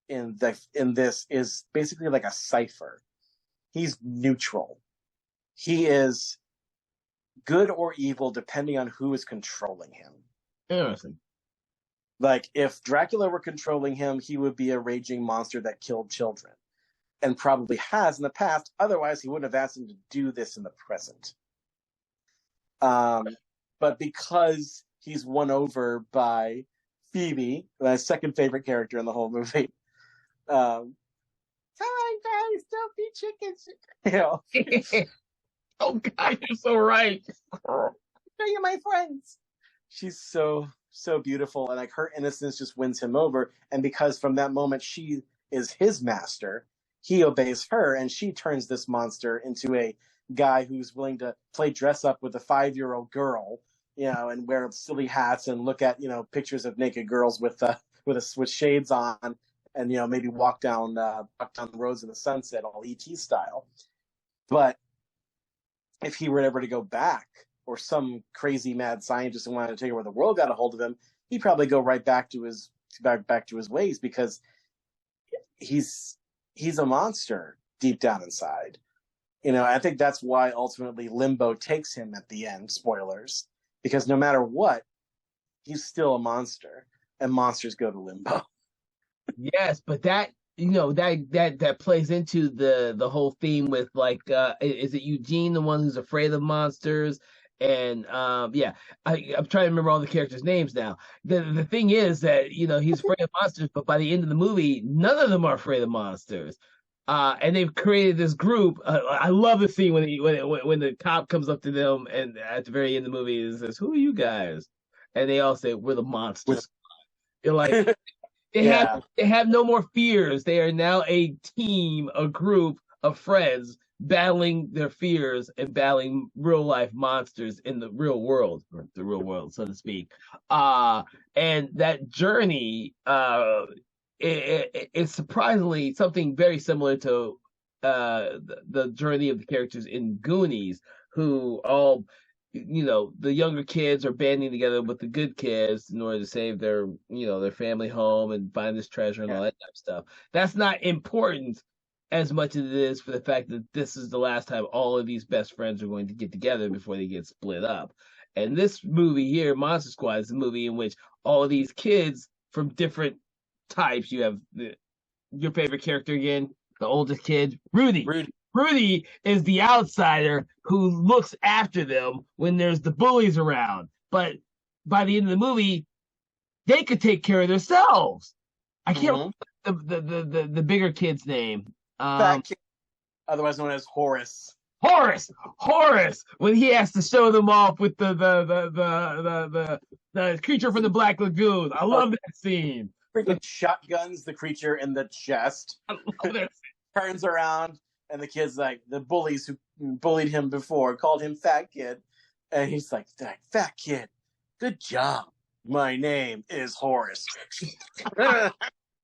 in this is basically like a cipher. He's neutral. He is good or evil depending on who is controlling him. Interesting. Like if Dracula were controlling him, he would be a raging monster that killed children, and probably has in the past. Otherwise, he wouldn't have asked him to do this in the present. But because he's won over by Phoebe, my second favorite character in the whole movie. Come on, guys, don't be chickens. Oh God, you're so right. Show you my friends. She's so beautiful, and like her innocence just wins him over. And because from that moment she is his master, he obeys her, and she turns this monster into a guy who's willing to play dress up with a 5-year-old girl, and wear silly hats and look at pictures of naked girls with shades on, and maybe walk down the roads in the sunset, all ET style. But if he were ever to go back, or some crazy mad scientist who wanted to take over the world got a hold of him, he'd probably go right back to his ways because he's a monster deep down inside. I think that's why ultimately Limbo takes him at the end. Spoilers, because no matter what, he's still a monster, and monsters go to Limbo. Yes, but that that plays into the whole theme with like is it Eugene, the one who's afraid of monsters? And I'm trying to remember all the characters' names now. The thing is that he's afraid of monsters, but by the end of the movie, none of them are afraid of monsters. And they've created this group. I love the scene when the cop comes up to them and at the very end of the movie and says, "Who are you guys?" And they all say, "We're the monsters." You're like, they have no more fears. They are now a team, a group of friends battling their fears and battling real life monsters in the real world, or the real world, so to speak. And that journey it's surprisingly something very similar to the journey of the characters in Goonies, who all the younger kids are banding together with the good kids in order to save their their family home and find this treasure and all that type of stuff. That's not important as much as it is for the fact that this is the last time all of these best friends are going to get together before they get split up. And this movie here, Monster Squad, is a movie in which all of these kids from different types. You have your favorite character again, the oldest kid, Rudy. Rudy is the outsider who looks after them when there's the bullies around. But by the end of the movie, they could take care of themselves. I can't remember the bigger kid's name. Fat kid, otherwise known as Horace. Horace, when he has to show them off with the creature from the Black Lagoon. I love that scene. Freaking shotguns the creature in the chest. I love that scene. Turns around, And the kid's like, the bullies who bullied him before called him fat kid. And he's like, fat kid, good job. My name is Horace.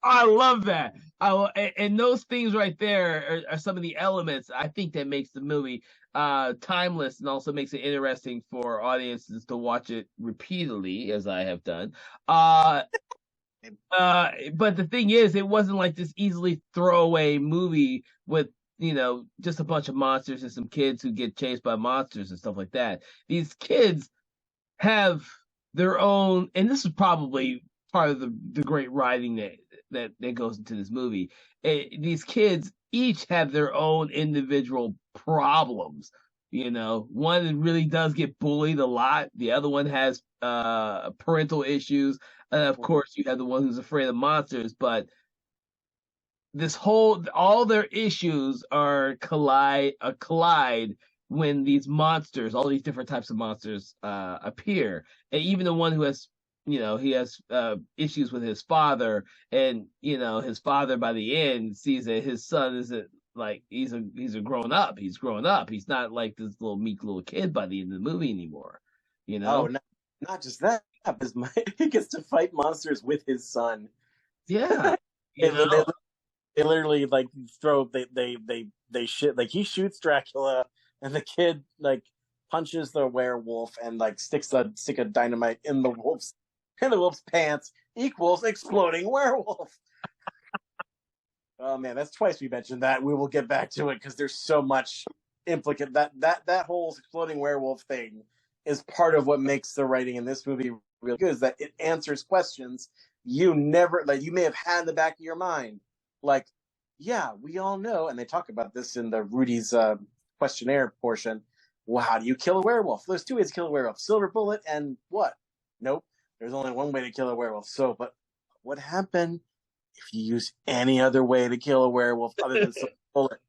I love that. And those things right there are some of the elements I think that makes the movie timeless and also makes it interesting for audiences to watch it repeatedly, as I have done. But the thing is, it wasn't like this easily throwaway movie with, just a bunch of monsters and some kids who get chased by monsters and stuff like that. These kids have their own, and this is probably part of the great writing that goes into this movie. These kids each have their own individual problems. One really does get bullied a lot. The other one has parental issues. And of course, you have the one who's afraid of monsters. But all their issues are collide when these monsters, all these different types of monsters, appear. And even the one who has, he has issues with his father, and his father by the end sees that his son isn't like he's a grown up. He's grown up. He's not like this little meek little kid by the end of the movie anymore. Oh, not just that. He gets to fight monsters with his son. Yeah. They literally like they shit, like he shoots Dracula and the kid like punches the werewolf and like stick of dynamite in the wolf's pants equals exploding werewolf. Oh man, that's twice we mentioned that. We will get back to it because there's so much implicate that whole exploding werewolf thing is part of what makes the writing in this movie really good, is that it answers questions you may have had in the back of your mind. Like, yeah, we all know, and they talk about this in the Rudy's questionnaire portion. Well, how do you kill a werewolf? There's two ways to kill a werewolf: silver bullet and what? Nope. There's only one way to kill a werewolf. So, but what happened if you use any other way to kill a werewolf other than silver bullet?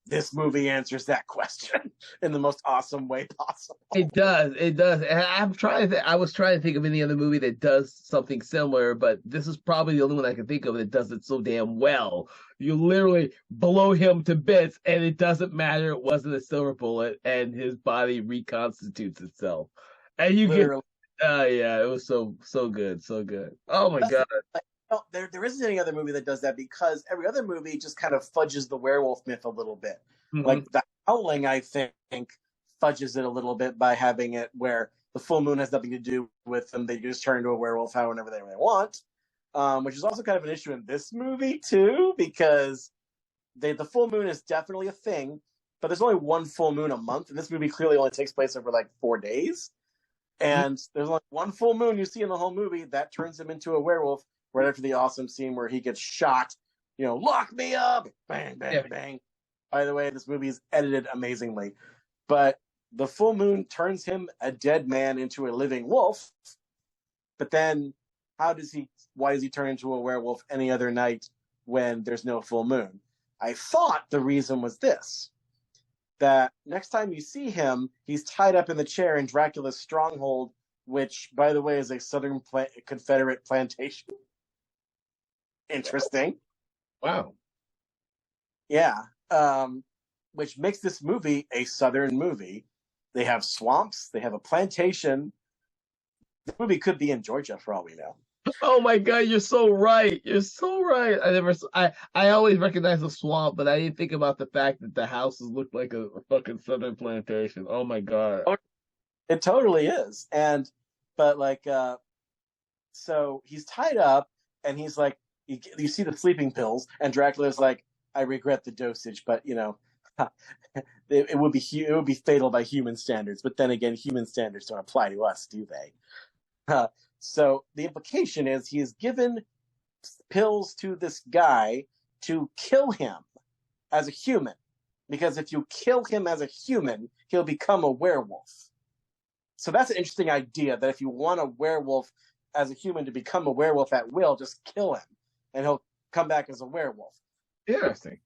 This movie answers that question in the most awesome way possible. It does. And I was trying to think of any other movie that does something similar, but this is probably the only one I can think of that does it so damn well. You literally blow him to bits, and it doesn't matter. It wasn't a silver bullet, and his body reconstitutes itself. And you literally yeah, it was so good, so good. Oh my god. There isn't any other movie that does that, because every other movie just kind of fudges the werewolf myth a little bit. Mm-hmm. Like The Howling, I think, fudges it a little bit by having it where the full moon has nothing to do with them. They just turn into a werewolf whenever they want, which is also kind of an issue in this movie too, because the full moon is definitely a thing, but there's only one full moon a month, and this movie clearly only takes place over like 4 days. And there's only one full moon you see in the whole movie that turns him into a werewolf. Right after the awesome scene where he gets shot, lock me up, bang, bang, bang. By the way, this movie is edited amazingly. But the full moon turns him, a dead man, into a living wolf. But then why does he turn into a werewolf any other night when there's no full moon? I thought the reason was this: that next time you see him, he's tied up in the chair in Dracula's stronghold, which, by the way, is a Southern Confederate plantation. Interesting. Wow. Yeah. Which makes this movie a Southern movie. They have swamps. They have a plantation. The movie could be in Georgia for all we know. Oh my god, you're so right. You're so right. I always recognize the swamp, but I didn't think about the fact that the houses look like a fucking Southern plantation. Oh my god. It totally is. So he's tied up, and he's like, you see the sleeping pills, and Dracula's like, I regret the dosage, but it would be fatal by human standards. But then again, human standards don't apply to us, do they? So the implication is he is given pills to this guy to kill him as a human, because if you kill him as a human, he'll become a werewolf. So that's an interesting idea, that if you want a werewolf as a human to become a werewolf at will, just kill him, and he'll come back as a werewolf. Interesting.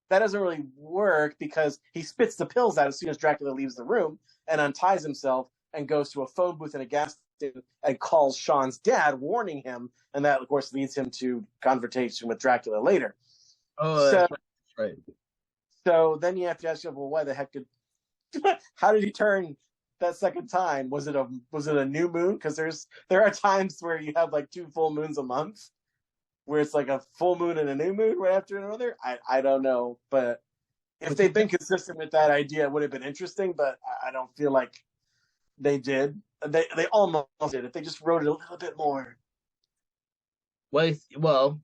That doesn't really work, because he spits the pills out as soon as Dracula leaves the room and unties himself and goes to a phone booth in a gas station and calls Sean's dad, warning him, and that, of course, leads him to confrontation with Dracula later. Oh, that's right. So then you have to ask yourself, well, why the heck did how did he turn that second time? Was it a new moon? Because there are times where you have like 2 full moons a month, where it's like a full moon and a new moon right after another. I don't know, but if they've been consistent with that idea, it would have been interesting. But I don't feel like they did. They almost did. If they just wrote it a little bit more. Well,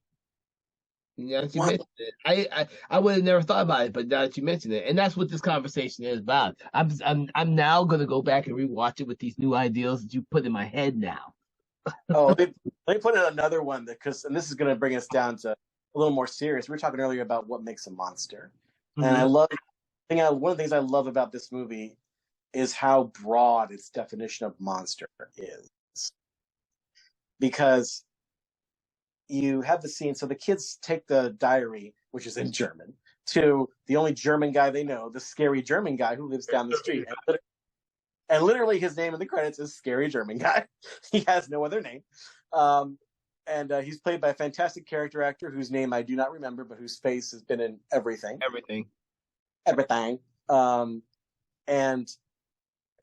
now that you mentioned it, I would have never thought about it, but now that you mentioned it, and that's what this conversation is about. I'm now gonna go back and rewatch it with these new ideas that you put in my head now. Oh, let me put in another one and this is going to bring us down to a little more serious. We were talking earlier about what makes a monster, and Mm-hmm. one of the things I love about this movie is how broad its definition of monster is, because you have the scene. So the kids take the diary, which is in German, to the only German guy they know, the scary German guy who lives down the street, and literally his name in the credits is Scary German Guy. He has no other name. And he's played by a fantastic character actor whose name I do not remember, but whose face has been in everything. Everything. And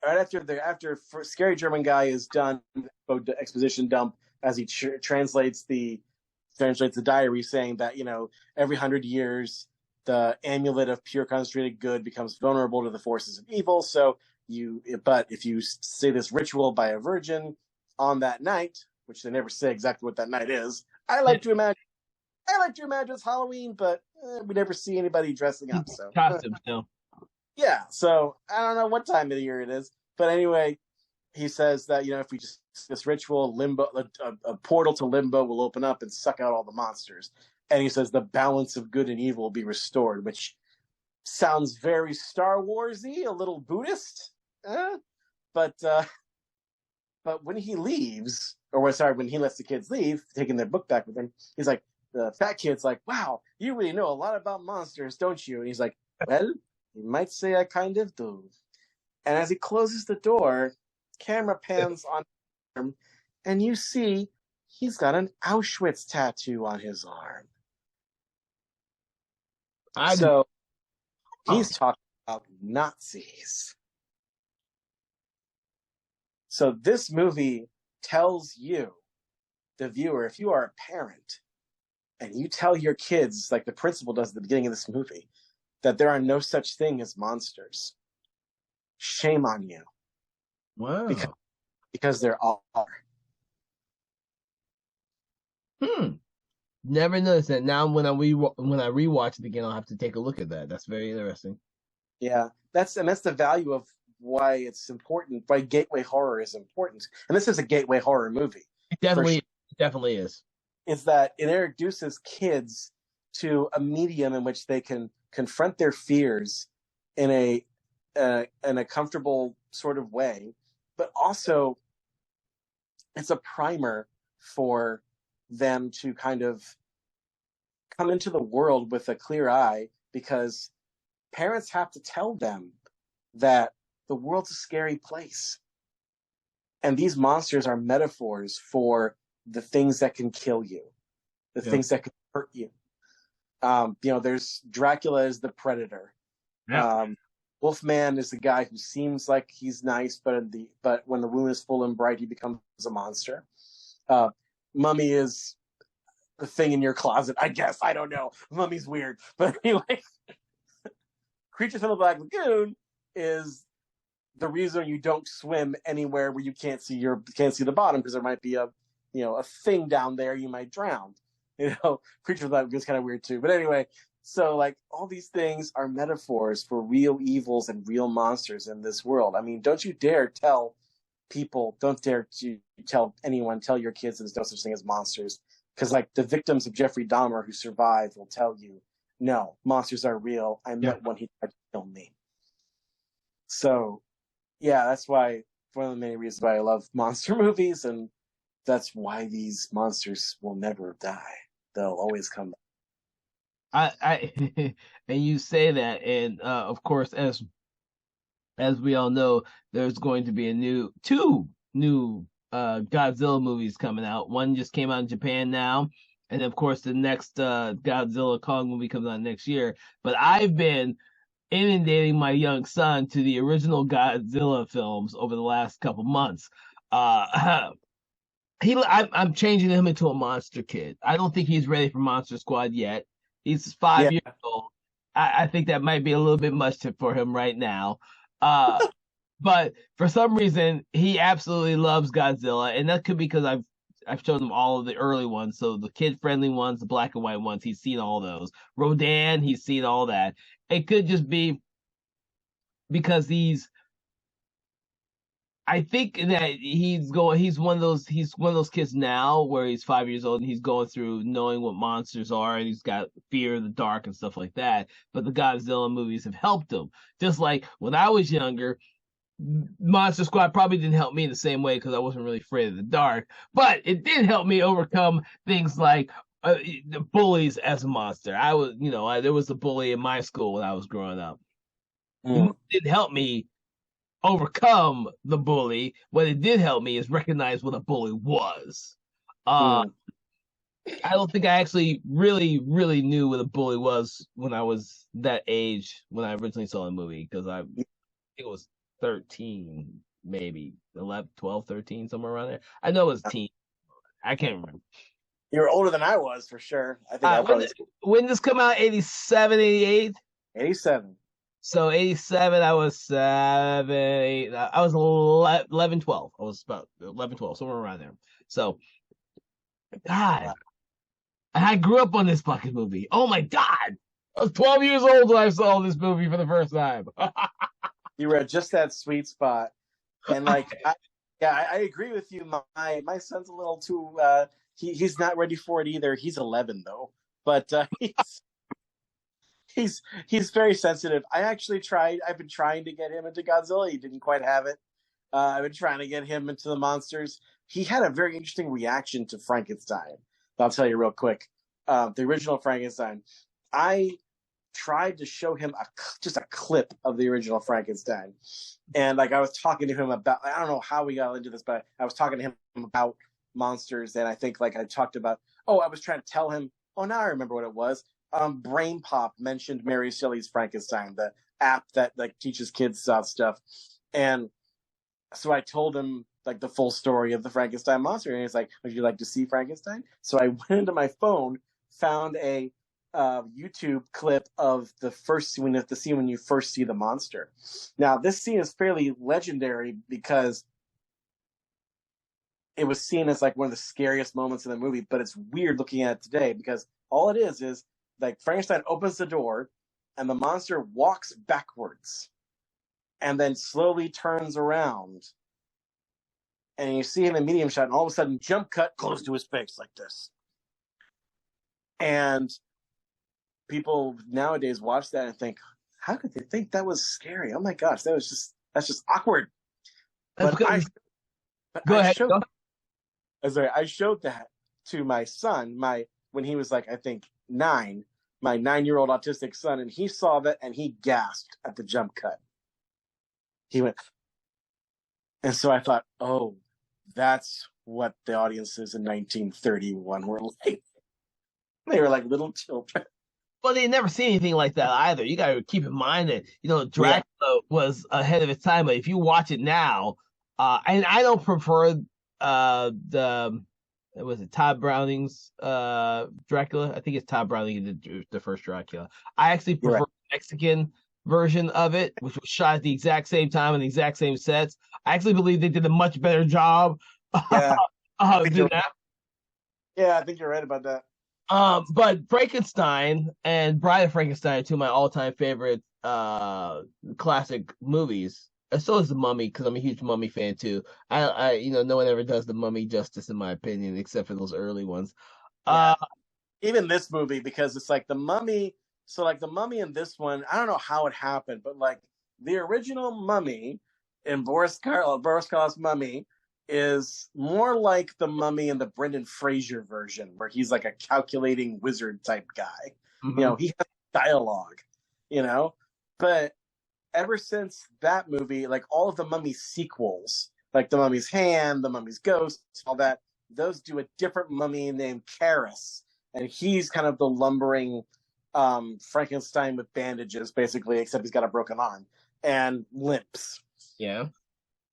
right after Scary German Guy is done, the exposition dump as he translates the diary, saying that every 100 years the amulet of pure concentrated good becomes vulnerable to the forces of evil. So but if you say this ritual by a virgin on that night, which they never say exactly what that night is, I like to imagine it's Halloween, but we never see anybody dressing up. So Costumes, no. Yeah, so I don't know what time of the year it is, but anyway, he says that if we just this ritual, limbo, a portal to limbo will open up and suck out all the monsters, and he says the balance of good and evil will be restored, which sounds very Star Warsy, a little Buddhist, but when he leaves, when he lets the kids leave, taking their book back with him, he's like, the fat kid's like, "Wow, you really know a lot about monsters, don't you?" And he's like, "Well, you might say I kind of do." And as he closes the door, camera pans on him, and you see he's got an Auschwitz tattoo on his arm. So he's talking about Nazis. So this movie tells you, the viewer, if you are a parent and you tell your kids, like the principal does at the beginning of this movie, that there are no such thing as monsters, shame on you. Wow. Because there are. Never noticed that. Now when I rewatch it again, I'll have to take a look at that. That's very interesting. Yeah, that's the value of why it's important, why gateway horror is important. And this is a gateway horror movie. It definitely is. Is that it introduces kids to a medium in which they can confront their fears in a comfortable sort of way, but also it's a primer for them to kind of come into the world with a clear eye, because parents have to tell them that the world's a scary place. And these monsters are metaphors for the things that can kill you, the things that can hurt you. There's Dracula is the predator. Yeah. Wolfman is the guy who seems like he's nice, but when the moon is full and bright, he becomes a monster. Mummy is the thing in your closet, I guess. I don't know. Mummy's weird, but anyway, Creature from the Black Lagoon is the reason you don't swim anywhere where you can't see the bottom, because there might be a thing down there, you might drown. Creature from the Black Lagoon is kind of weird too. But anyway, so like all these things are metaphors for real evils and real monsters in this world. I mean, don't you dare tell people, don't dare to tell anyone, tell your kids there's no such thing as monsters. Because like the victims of Jeffrey Dahmer who survived will tell you, no, monsters are real. I met one, he tried to kill me. So yeah, that's one of the many reasons why I love monster movies, and that's why these monsters will never die. They'll always come back. I and you say that, and of course, as we all know, there's going to be two new Godzilla movies coming out. One just came out in Japan now, And of course, the next Godzilla Kong movie comes out next year. But I've been inundating my young son to the original Godzilla films over the last couple months. Uh, I'm changing him into a monster kid. I don't think he's ready for Monster Squad yet. He's Yeah. 5 years old. I think that might be a little bit much for him right now. Uh, but for some reason, he absolutely loves Godzilla, and that could be because I've shown him all of the early ones, so the kid friendly ones, the black and white ones. He's seen all those. Rodan, he's seen all that. It could just be because I think that he's one of those kids now where he's 5 years old and he's going through knowing what monsters are and he's got fear of the dark and stuff like that. But the Godzilla movies have helped him. Just like when I was younger, Monster Squad probably didn't help me in the same way because I wasn't really afraid of the dark, but it did help me overcome things like the bullies as a monster. There was a bully in my school when I was growing up. Mm. It didn't help me overcome the bully. What it did help me is recognize what a bully was. Uh, Mm. I don't think I actually really, really knew what a bully was when I was that age when I originally saw the movie because I think it was 13, maybe 11, 12, 13, somewhere around there. I know it was teen. I can't remember. You were older than I was for sure. I think I probably When did this come out? 87, 88? 87. So 87, I was 7, 8, I was 11, 12. I was about 11, 12, somewhere around there. So, God, I grew up on this fucking movie. Oh my God. I was 12 years old when I saw this movie for the first time. You were at just that sweet spot. And I agree with you. My son's a little too he's not ready for it either. He's 11 though. But he's very sensitive. I've been trying to get him into Godzilla. He didn't quite have it. I've been trying to get him into the monsters. He had a very interesting reaction to Frankenstein. I'll tell you real quick. The original Frankenstein. I tried to show him just a clip of the original Frankenstein. And I was talking to him about, I don't know how we got into this, but I was talking to him about monsters. And I think I talked about, I was trying to tell him, now I remember what it was. Brain Pop mentioned Mary Shelley's Frankenstein, the app that teaches kids about stuff. And so I told him the full story of the Frankenstein monster. And he's like, would you like to see Frankenstein? So I went into my phone, found a YouTube clip of the scene when you first see the monster. Now, this scene is fairly legendary because it was seen as one of the scariest moments in the movie, but it's weird looking at it today because all it is Frankenstein opens the door and the monster walks backwards and then slowly turns around. And you see him in medium shot and all of a sudden jump cut close to his face like this. And people nowadays watch that and think, how could they think that was scary? Oh my gosh, that's just awkward. Go ahead. I showed that to my son, when he was I think 9, my 9-year-old autistic son, and he saw that and he gasped at the jump cut. He went, and so I thought, oh, that's what the audiences in 1931 were like. They were like little children. Well, they never see anything like that either. You got to keep in mind that Dracula was ahead of its time. But if you watch it now, and I don't prefer was it Todd Browning's Dracula? I think it's Todd Browning did the first Dracula. I actually prefer the Mexican version of it, which was shot at the exact same time and the exact same sets. I actually believe they did a much better job. Yeah, than that. Yeah, I think you're right about that. But Frankenstein and Bride of Frankenstein are two of my all-time favorite classic movies. And so is The Mummy, because I'm a huge Mummy fan too. No one ever does The Mummy justice in my opinion, except for those early ones. Even this movie, because it's The Mummy. So The Mummy in this one, I don't know how it happened, but the original Mummy in Boris Karloff's Mummy is more like the Mummy in the Brendan Fraser version, where he's a calculating wizard type guy. Mm-hmm. He has dialogue, but ever since that movie, all of the Mummy sequels, The Mummy's Hand, The Mummy's Ghost, all that, those do a different mummy named Karis. and he's kind of the lumbering Frankenstein with bandages, basically, except he's got a broken arm and limps. Yeah.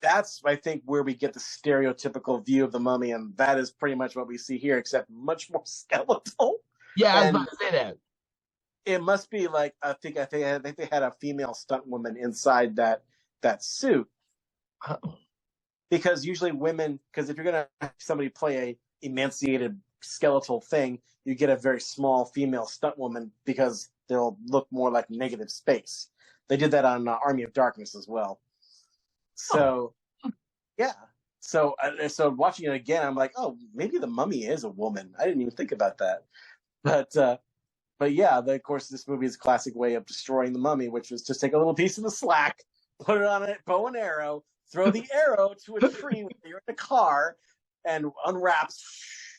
That's, I think, where we get the stereotypical view of the mummy, and that is pretty much what we see here, except much more skeletal. Yeah, I was And about to say that. it must be like I think they had a female stunt woman inside that suit, because usually women, because if you're gonna have somebody play a emaciated skeletal thing, you get a very small female stunt woman because they'll look more like negative space. They did that on Army of Darkness as well. So, yeah. So watching it again, I'm like, oh, maybe the mummy is a woman. I didn't even think about that. But yeah, of course, this movie is a classic way of destroying the mummy, which was just take a little piece of the slack, put it on a bow and arrow, throw the arrow to a tree when you're in a car, and unwraps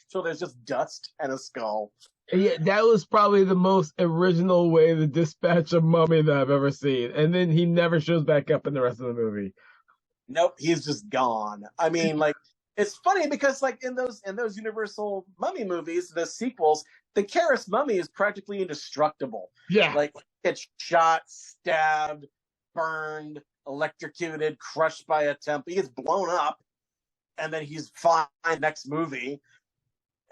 so there's just dust and a skull. Yeah, that was probably the most original way to dispatch a mummy that I've ever seen. And then he never shows back up in the rest of the movie. Nope, he's just gone. I mean, like, it's funny because, like, in those Universal mummy movies, the sequels, the Karras mummy is practically indestructible. Yeah. Like, gets shot, stabbed, burned, electrocuted, crushed by a temple. He gets blown up, and then he's fine next movie.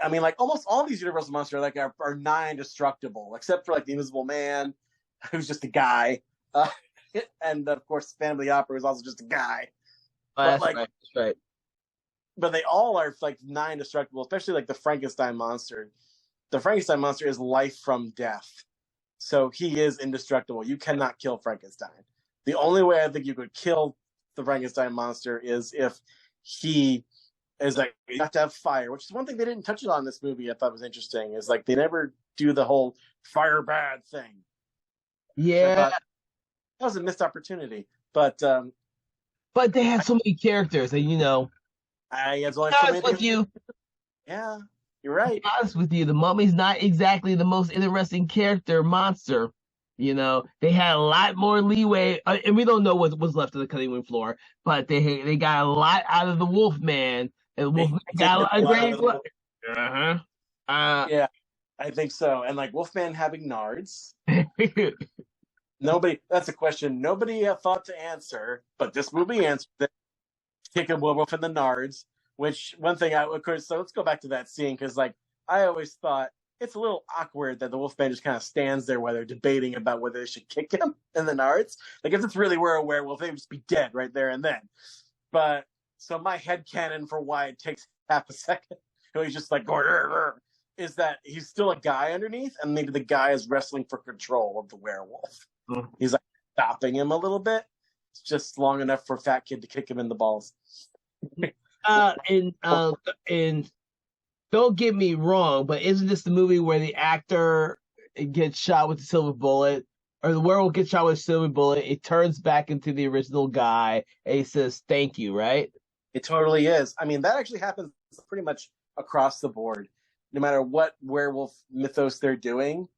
I mean, like, almost all these Universal monsters are nigh indestructible, except for, like, the Invisible Man, who's just a guy. And, of course, Phantom of the Opera is also just a guy. That's right. That's right. But they all are, like, nigh indestructible, especially, like, the Frankenstein monster. The Frankenstein monster is life from death. So he is indestructible. You cannot kill Frankenstein. The only way I think you could kill the Frankenstein monster is if he is, like, you have to have fire, which is one thing they didn't touch on in this movie I thought was interesting, is, like, they never do the whole fire bad thing. Yeah. That was a missed opportunity. But they had so many characters, and with you. Yeah, you're right. To be honest with you, the mummy's not exactly the most interesting character monster. They had a lot more leeway, and we don't know what was left of the cutting room floor, but they got a lot out of the Wolfman, and Wolfman got a great. Yeah, I think so. And, like, Wolfman having nards. That's a question nobody thought to answer, but this movie answered it. Kick a werewolf in the nards, which one thing of course, so let's go back to that scene, because, like, I always thought it's a little awkward that the Wolfman just kind of stands there while they're debating about whether they should kick him in the nards. Like, if it's really were a werewolf, they would just be dead right there and then. But, so my headcanon for why it takes half a second, he's just like, is that he's still a guy underneath, and maybe the guy is wrestling for control of the werewolf. He's, like, stopping him a little bit. It's just long enough for a fat kid to kick him in the balls. And don't get me wrong, but isn't this the movie where the actor gets shot with a silver bullet, or the werewolf gets shot with a silver bullet? It turns back into the original guy, and he says, "Thank you," right? It totally is. I mean, that actually happens pretty much across the board, no matter what werewolf mythos they're doing.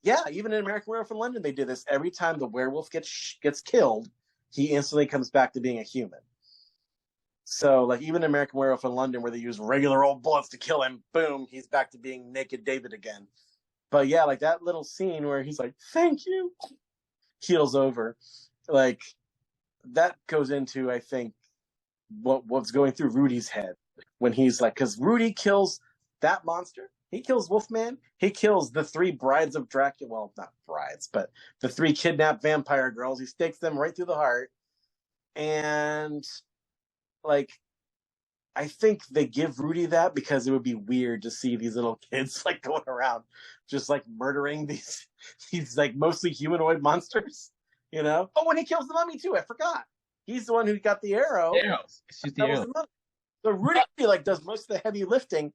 Yeah, even in American Werewolf in London, they did this. Every time the werewolf gets killed, he instantly comes back to being a human. So, like, even in American Werewolf in London, where they use regular old bullets to kill him, boom, he's back to being naked David again. But yeah, like, that little scene where he's like, "Thank you," keels over. Like, that goes into, I think, what's going through Rudy's head when he's like, because Rudy kills that monster. He kills Wolfman. He kills the 3 brides of Dracula. Well, not brides, but the 3 kidnapped vampire girls. He stakes them right through the heart. And, like, I think they give Rudy that because it would be weird to see these little kids, like, going around just, like, murdering these like, mostly humanoid monsters, Oh, when he kills the mummy too, I forgot. He's the one who got the arrow. Arrows. Shoot the arrow. So Rudy, like, does most of the heavy lifting.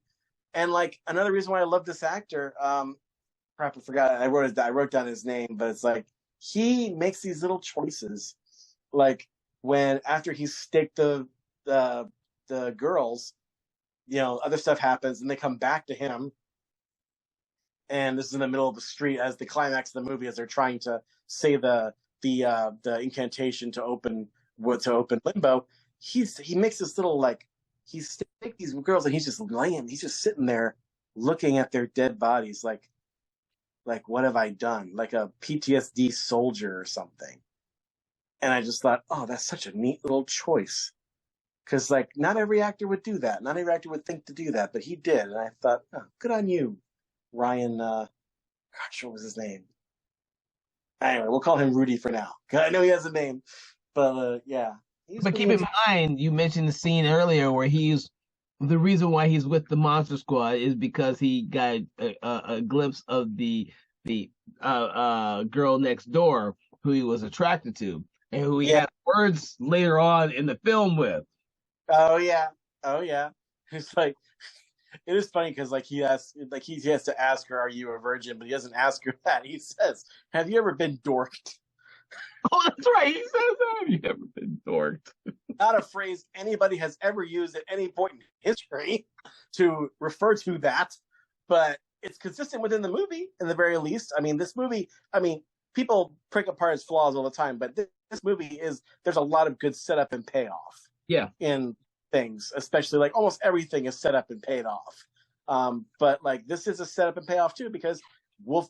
And, like, another reason why I love this actor, crap, I forgot. I wrote down his name, but it's like he makes these little choices, like when after he's staked the girls, other stuff happens, and they come back to him. And this is in the middle of the street as the climax of the movie, as they're trying to say the incantation to open limbo. He makes this little, like, he's staked these girls, and he's just sitting there, looking at their dead bodies like what have I done? Like a PTSD soldier or something. And I just thought, oh, that's such a neat little choice. Because like not every actor would do that. Not every actor would think to do that, but he did. And I thought, oh, good on you, Ryan. Gosh, what was his name? Anyway, we'll call him Rudy for now. I know he has a name, but yeah, he's But pretty keep in mind, you mentioned the scene earlier where the reason why he's with the Monster Squad is because he got a glimpse of the girl next door who he was attracted to and who he yeah. had words later on in the film with. Oh yeah, oh yeah. It's like it is funny because like he has to ask her, "Are you a virgin?" But he doesn't ask her that. He says, "Have you ever been dorked?" Oh, that's right. He says that. Have you ever been dorked? Not a phrase anybody has ever used at any point in history to refer to that, but it's consistent within the movie, in the very least. I mean, this movie. I mean, people pick apart its flaws all the time, but this movie there's a lot of good setup and payoff. Yeah. In things, especially like almost everything is set up and paid off. But like this is a setup and payoff too, because Wolf,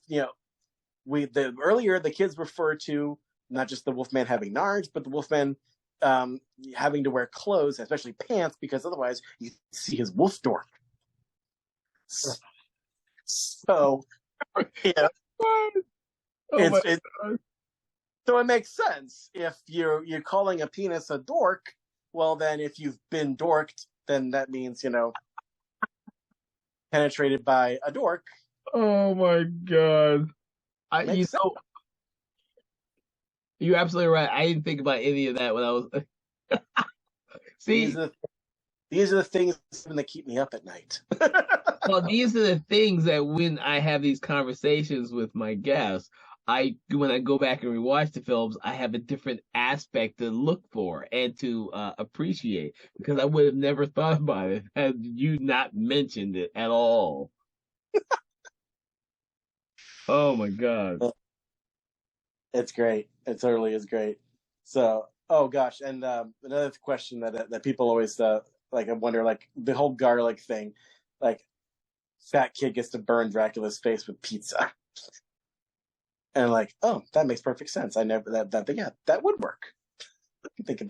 earlier the kids refer to not just the Wolfman having nards, but the Wolfman having to wear clothes, especially pants, because otherwise you see his wolf dork. So yeah, Oh it's my it, God. so it makes sense if you're calling a penis a dork. Well, then if you've been dorked, then that means penetrated by a dork. Oh my God. Makes sense. You're absolutely right. I didn't think about any of that when I was These see. are the things that keep me up at night. Well, these are the things that when I have these conversations with my guests, when I go back and rewatch the films, I have a different aspect to look for and to appreciate because I would have never thought about it had you not mentioned it at all. Oh my God. It's great. It totally is great. So, oh gosh, and another question that people always like, I wonder, like the whole garlic thing, like fat kid gets to burn Dracula's face with pizza, and like, oh, that makes perfect sense. I never yeah, that would work. Think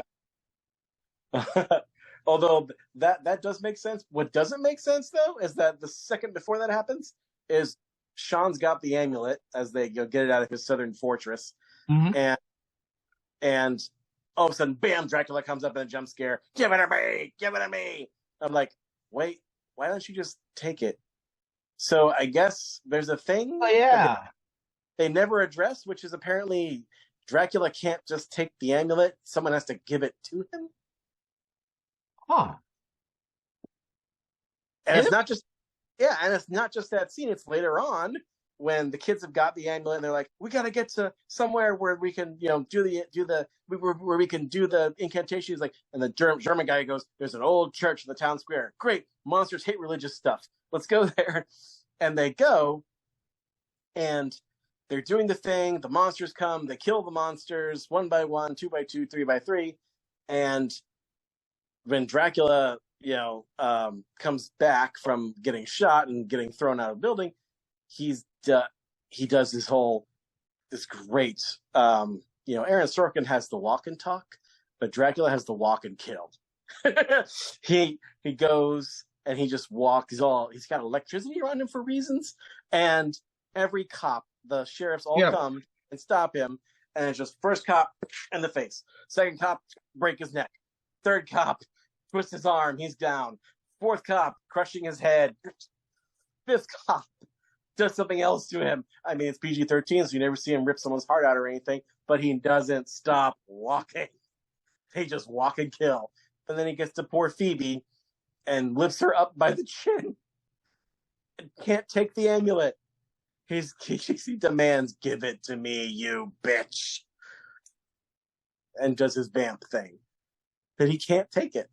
about. Although that does make sense. What doesn't make sense though is that the second before that happens is Sean's got the amulet as they get it out of his southern fortress, Hmm. and and all of a sudden, bam! Dracula comes up in a jump scare. Give it to me! Give it to me! I'm like, wait, why don't you just take it? So I guess there's a Oh thing that yeah. they never address, which is apparently Dracula can't just take the amulet; someone has to give it to him. Huh. And it's not just and it's not just that scene. It's later on when the kids have got the amulet and they're like, we got to get to somewhere where we can, where we can do the incantations. Like, and the German guy goes, there's an old church in the town square. Great, monsters hate religious stuff. Let's go there. And they go, and they're doing the thing. The monsters come. They kill the monsters one by one, two by two, three by three, and when Dracula, comes back from getting shot and getting thrown out of the building, he does this great, Aaron Sorkin has the walk and talk, but Dracula has the walk and kill. he goes and he just walks. He's got electricity around him for reasons, and every cop, the sheriffs all come and stop him, and it's just first cop in the face, second cop break his neck, third cop twist his arm, he's down, fourth cop crushing his head, fifth cop does something else to him. I mean, it's PG-13, so you never see him rip someone's heart out or anything, but he doesn't stop walking. They just walk and kill. And then he gets to poor Phoebe and lifts her up by the chin and can't take the amulet. He demands, give it to me, you bitch. And does his vamp thing. But he can't take it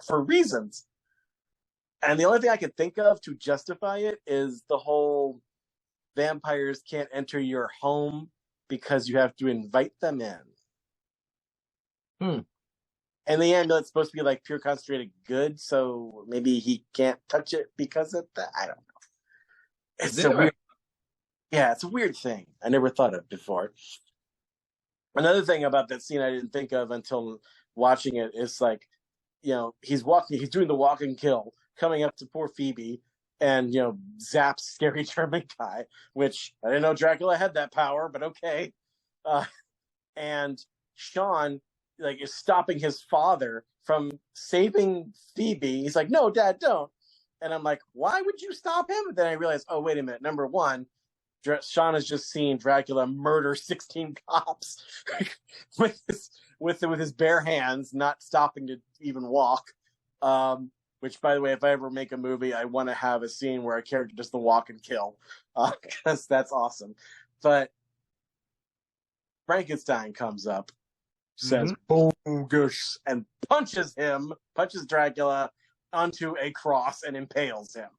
for reasons. And the only thing I could think of to justify it is the whole vampires can't enter your home because you have to invite them in. And the amulet's supposed to be like pure concentrated good, so maybe he can't touch it because of that. I don't know. It's a weird, yeah, it's a weird thing I never thought of before. Another thing about that scene I didn't think of until watching it is like, he's doing the walk and kill, coming up to poor Phoebe, and zaps scary German guy, which I didn't know Dracula had that power, but okay. And Sean is stopping his father from saving Phoebe. He's like, "No, Dad, don't." And I'm like, "Why would you stop him?" And then I realized, oh, wait a minute. Number one, Sean has just seen Dracula murder 16 cops with his bare hands, not stopping to even walk. Which, by the way, if I ever make a movie, I want to have a scene where a character does the walk and kill, because that's awesome. But Frankenstein comes up, says "bogus," and punches Dracula onto a cross and impales him.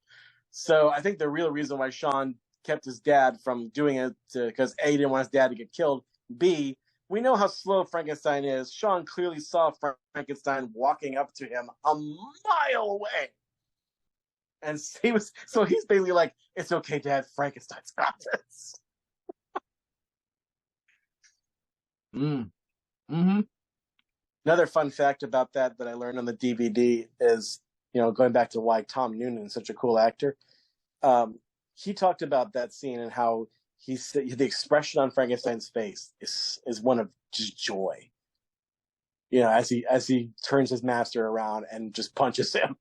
So I think the real reason why Sean kept his dad from doing it, because A, he didn't want his dad to get killed. B, we know how slow Frankenstein is. Sean clearly saw Frankenstein walking up to him a mile away. And he's basically like, "It's okay, Dad, Frankenstein's got this." Another fun fact about that I learned on the DVD is, going back to why Tom Noonan is such a cool actor. He talked about that scene and how the expression on Frankenstein's face is one of just joy. As he turns his master around and just punches him,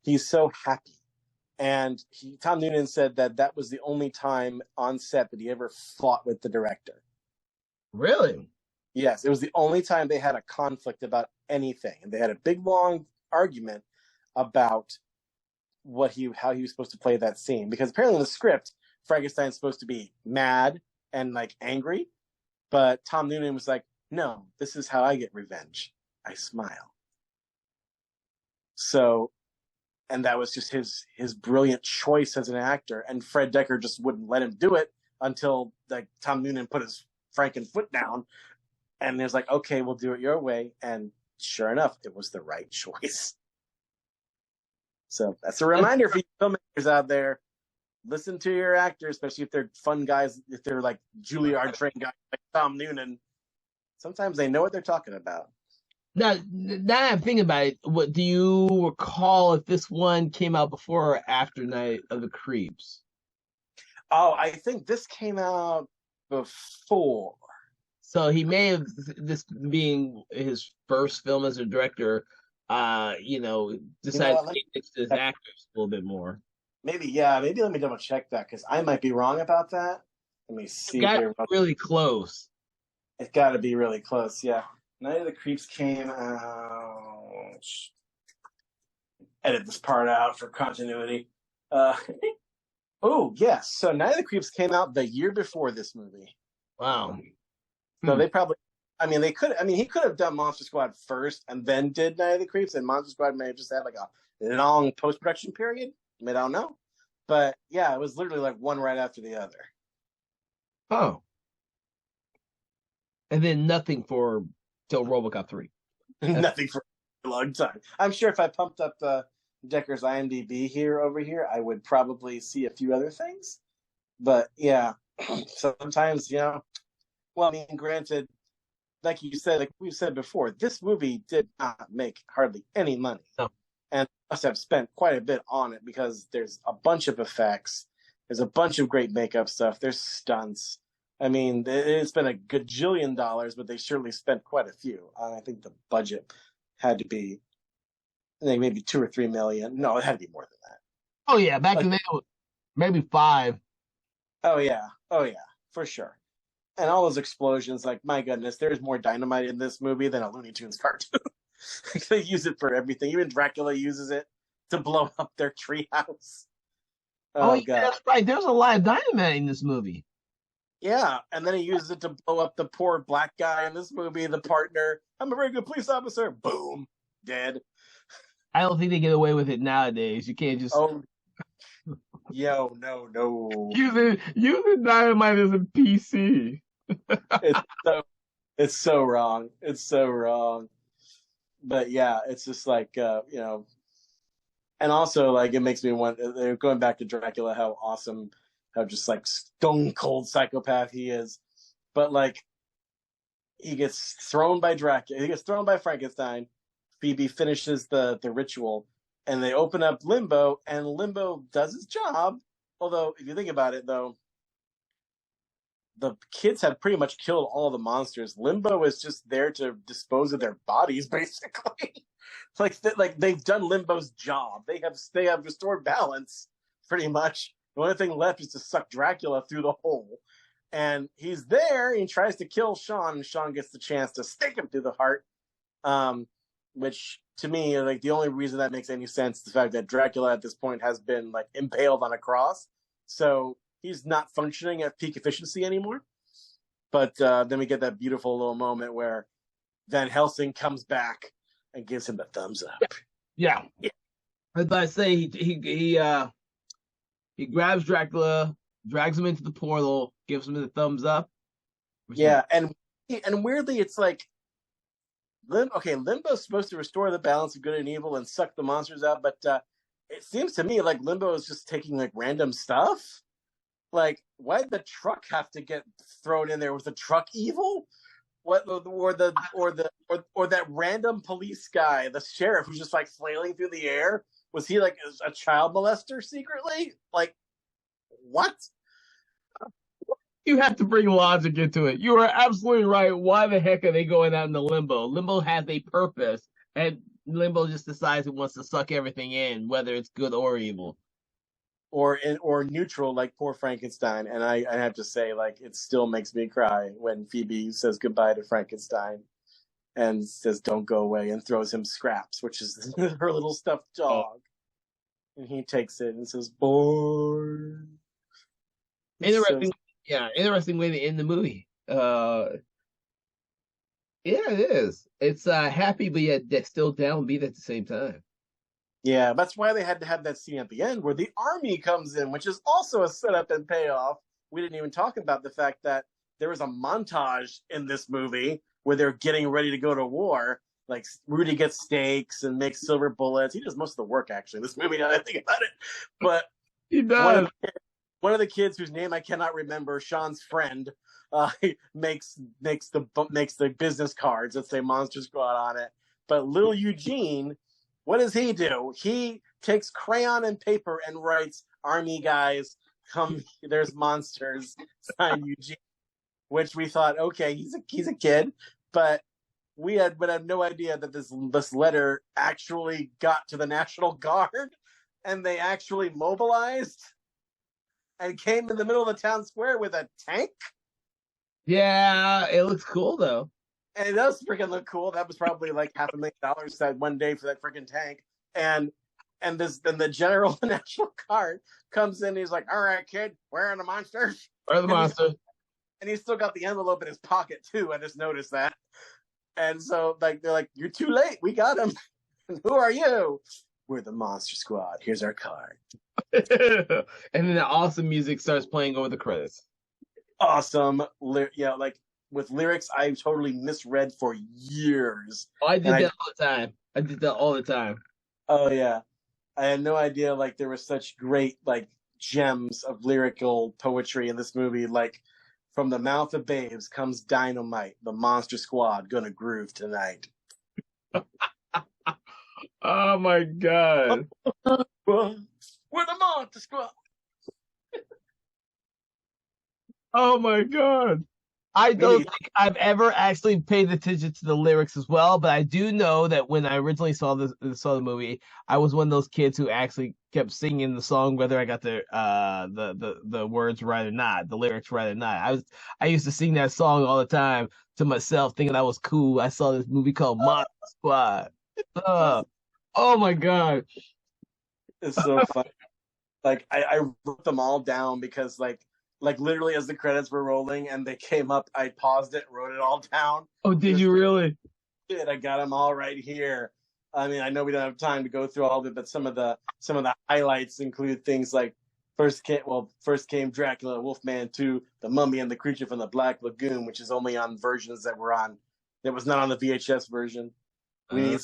he's so happy. And Tom Noonan said that was the only time on set that he ever fought with the director. Really? Yes, it was the only time they had a conflict about anything, and they had a big long argument about how he was supposed to play that scene, because apparently in the script Frankenstein's supposed to be mad and angry, but Tom Noonan was like, "No, this is how I get revenge. I smile." So, and that was just his brilliant choice as an actor, and Fred Dekker just wouldn't let him do it until Tom Noonan put his Franken foot down, and there's like, "Okay, we'll do it your way," and sure enough, it was the right choice. So that's a reminder for you filmmakers out there. Listen to your actors, especially if they're fun guys, if they're like Juilliard trained guys like Tom Noonan. Sometimes they know what they're talking about. Now I'm thinking about it, what do you recall if this one came out before or after Night of the Creeps? Oh, I think this came out before. So he may have, this being his first film as a director, decided to mix his actors a little bit more. Maybe let me double check that, because I might be wrong about that. Let me see here. Really close. It's got to be really close, yeah. Night of the Creeps came out. Edit this part out for continuity. Oh, yes. So Night of the Creeps came out the year before this movie. Wow. So they probably, he could have done Monster Squad first and then did Night of the Creeps, and Monster Squad may have just had a long post-production period. I don't know. But yeah, it was literally one right after the other. Oh. And then nothing till RoboCop 3. Nothing for a long time. I'm sure if I pumped up Decker's IMDb over here, I would probably see a few other things. But yeah, sometimes, granted, like you said, like we've said before, this movie did not make hardly any money. No. And must have spent quite a bit on it, because there's a bunch of effects. There's a bunch of great makeup stuff. There's stunts. It's been a gajillion dollars, but they surely spent quite a few. I think the budget had to be, maybe $2 or $3 million. No, it had to be more than that. Oh yeah, back in the day, maybe 5. Oh yeah, for sure. And all those explosions, my goodness, there's more dynamite in this movie than a Looney Tunes cartoon. They use it for everything. Even Dracula uses it to blow up their treehouse. Oh yeah, God. That's right. There's a lot of dynamite in this movie. Yeah, and then he uses it to blow up the poor black guy in this movie, the partner. "I'm a very good police officer." Boom, dead. I don't think they get away with it nowadays. You can't just. Oh, no. Using dynamite as a PC. It's so wrong. It's so wrong. But yeah, it's just and also it makes me want, going back to Dracula, how awesome how just like stone cold psychopath he is. But like, he gets thrown by Dracula. He gets thrown by Frankenstein. Phoebe finishes the ritual, and they open up Limbo, and Limbo does his job. Although, if you think about it, though, the kids have pretty much killed all the monsters. Limbo is just there to dispose of their bodies, basically. like they've done Limbo's job. They have restored balance, pretty much. The only thing left is to suck Dracula through the hole. And he's there, and he tries to kill Sean, and Sean gets the chance to stick him through the heart. Which, to me, like, the only reason that makes any sense is the fact that Dracula at this point has been, like, impaled on a cross. So he's not functioning at peak efficiency anymore. But then we get that beautiful little moment where Van Helsing comes back and gives him the thumbs up. Yeah. As I say, he grabs Dracula, drags him into the portal, gives him the thumbs up. Yeah, and weirdly, it's like, Limbo's supposed to restore the balance of good and evil and suck the monsters out, but it seems to me like Limbo is just taking like random stuff. Like, why did the truck have to get thrown in there? Was the truck evil? What or that random police guy, the sheriff, who's just like flailing through the air? Was he like a child molester secretly? Like, what? You have to bring logic into it. You are absolutely right. Why the heck are they going out into Limbo? Limbo has a purpose, and Limbo just decides it wants to suck everything in, whether it's good or evil. Or neutral, like poor Frankenstein. And I have to say, like, it still makes me cry when Phoebe says goodbye to Frankenstein and says, "Don't go away," and throws him Scraps, which is her little stuffed dog. And he takes it and says, "Boy." Interesting. Yeah, interesting way to end the movie. Yeah, it is. It's happy, but yet still downbeat at the same time. Yeah, that's why they had to have that scene at the end where the army comes in, which is also a setup and payoff. We didn't even talk about the fact that there was a montage in this movie where they're getting ready to go to war. Like, Rudy gets steaks and makes silver bullets. He does most of the work, actually, in this movie, now that I think about it. But he does. One of the kids whose name I cannot remember, Sean's friend, makes the business cards that say Monster Squad on it. But little Eugene, what does he do? He takes crayon and paper and writes, "Army guys, come, there's monsters," signed Eugene. Which we thought, okay, he's a kid, but we had no idea that this letter actually got to the National Guard, and they actually mobilized and came in the middle of the town square with a tank. Yeah, it looks cool though. And it does freaking look cool. That was probably like $500,000 that one day for that freaking tank. And then the general of the National Guard comes in and he's like, "All right, kid, where are the monsters?" Where are the monsters? And he's still got the envelope in his pocket too. I just noticed that. And so like they're like, "You're too late. We got him." "And who are you?" "We're the Monster Squad. Here's our card." And then the awesome music starts playing over the credits. Awesome. Yeah, like with lyrics I totally misread for years. Oh, I did that all the time. I did that all the time. Oh yeah. I had no idea like there were such great like gems of lyrical poetry in this movie. Like, "From the mouth of babes comes dynamite. The Monster Squad gonna groove tonight." Oh my god. We're the Monster Squad. Oh my god. I don't think I've ever actually paid attention to the lyrics as well, but I do know that when I originally saw the movie, I was one of those kids who actually kept singing the song whether I got the words right or not, the lyrics right or not. I used to sing that song all the time to myself, thinking I was cool. I saw this movie called Monster Squad. Oh my god. It's so funny. Like I wrote them all down because like literally as the credits were rolling and they came up, I paused it, wrote it all down. Oh, did you really? I got them all right here. I mean, I know we don't have time to go through all of it, but some of the highlights include things like first came Dracula, Wolfman 2, The Mummy and the Creature from the Black Lagoon, which is only on versions that was not on the VHS version. We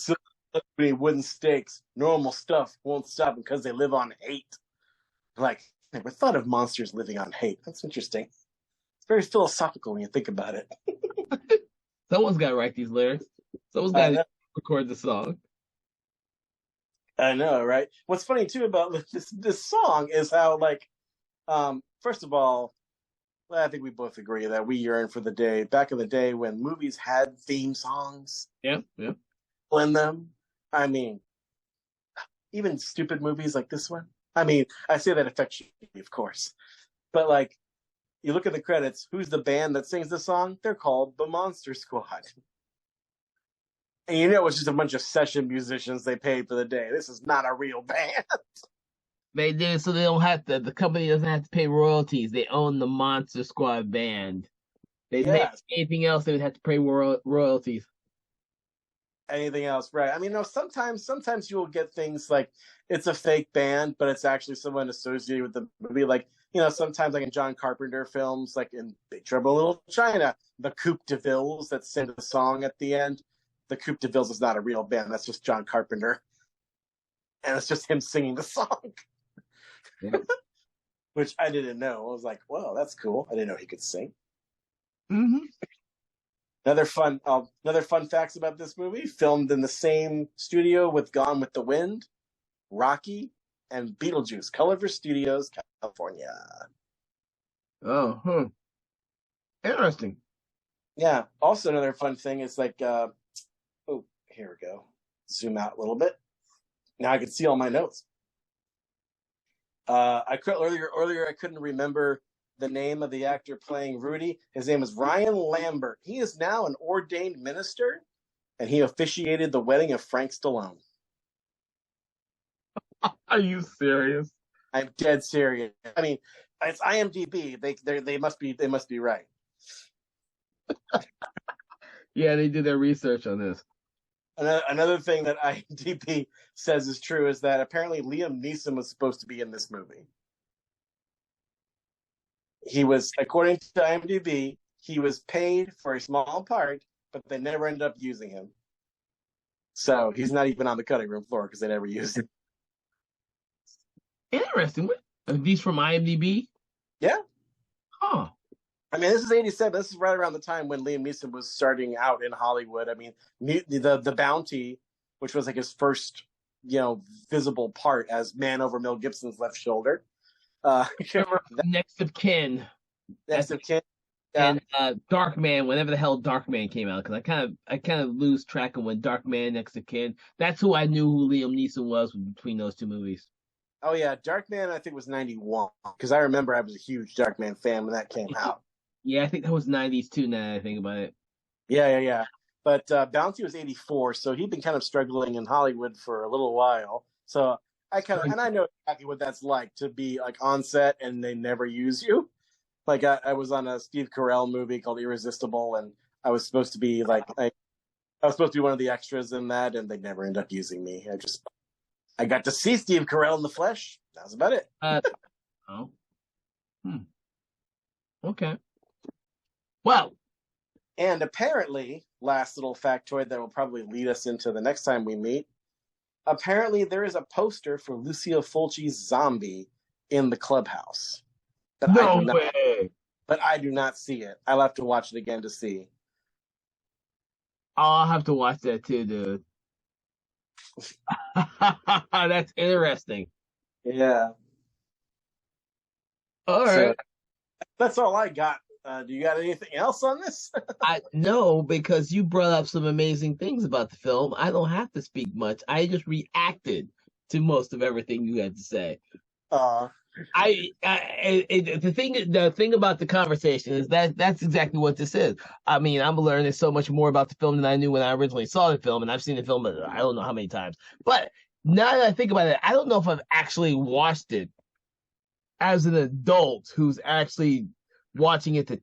need wooden stakes. Normal stuff won't stop because they live on hate. Like, Never thought of monsters living on hate. That's interesting. It's very philosophical when you think about it. Someone's got to write these lyrics. Someone's got I to know, record the song. I know, right? What's funny too about this song is how, like, first of all, I think we both agree that we yearn for the day back in the day when movies had theme songs Yeah, yeah. in them. I mean, even stupid movies like this one. I mean, I say that affectionately, of course, but like, you look at the credits. Who's the band that sings the song? They're called the Monster Squad. And you know it's just a bunch of session musicians they paid for the day. This is not a real band. They did it so they don't have to. The company doesn't have to pay royalties. They own the Monster Squad band. They make Yes. anything else, they would have to pay royalties. Anything else, right? I mean, no, sometimes you will get things like it's a fake band, but it's actually someone associated with the movie. Like, sometimes like in John Carpenter films, like in Big Trouble in Little China, the Coupe de Villes that sing the song at the end. The Coupe de Villes is not a real band. That's just John Carpenter. And it's just him singing the song. Yeah. Which I didn't know. I was like, whoa, that's cool. I didn't know he could sing. Mm-hmm. Another fun facts about this movie: filmed in the same studio with Gone with the Wind, Rocky, and Beetlejuice, Culver Studios, California. Oh, interesting. Yeah. Also, another fun thing is like, oh, here we go. Zoom out a little bit. Now I can see all my notes. I could earlier I couldn't remember the name of the actor playing Rudy. His name is Ryan Lambert. He is now an ordained minister, and he officiated the wedding of Frank Stallone. Are you serious? I'm dead serious. I mean, it's IMDb. They must be right. Yeah, they did their research on this. Another thing that IMDb says is true is that apparently Liam Neeson was supposed to be in this movie. He was, according to IMDb, he was paid for a small part, but they never ended up using him. So he's not even on the cutting room floor because they never used him. Interesting. Are these from IMDb? Yeah. Huh. I mean, this is 87. This is right around the time when Liam Neeson was starting out in Hollywood. I mean, the Bounty, which was like his first, visible part as man over Mel Gibson's left shoulder. Next of Kin. Next of Kin. Yeah. And Darkman, whenever the hell Darkman came out, because I kind of lose track of when Darkman, Next of Kin. That's who I knew who Liam Neeson was between those two movies. Oh yeah, Darkman I think was 91 because I remember I was a huge Darkman fan when that came out. Yeah, I think that was 90s too. Now that I think about it. Yeah. But Bounty was 84, so he'd been kind of struggling in Hollywood for a little while. So I know exactly what that's like to be like on set and they never use you. Like I was on a Steve Carell movie called Irresistible, and I was supposed to be like I was supposed to be one of the extras in that, and they never end up using me. I got to see Steve Carell in the flesh. That was about it. Okay. Well, and apparently, last little factoid that will probably lead us into the next time we meet. Apparently, there is a poster for Lucio Fulci's Zombie in the clubhouse. No way. But I do not see it. I'll have to watch it again to see. I'll have to watch that too, dude. That's interesting. Yeah. All right. That's all I got. Do you got anything else on this? No, because you brought up some amazing things about the film. I don't have to speak much. I just reacted to most of everything you had to say. The thing about the conversation is that's exactly what this is. I mean, I'm learning so much more about the film than I knew when I originally saw the film, and I've seen the film I don't know how many times. But now that I think about it, I don't know if I've actually watched it as an adult who's actually watching it to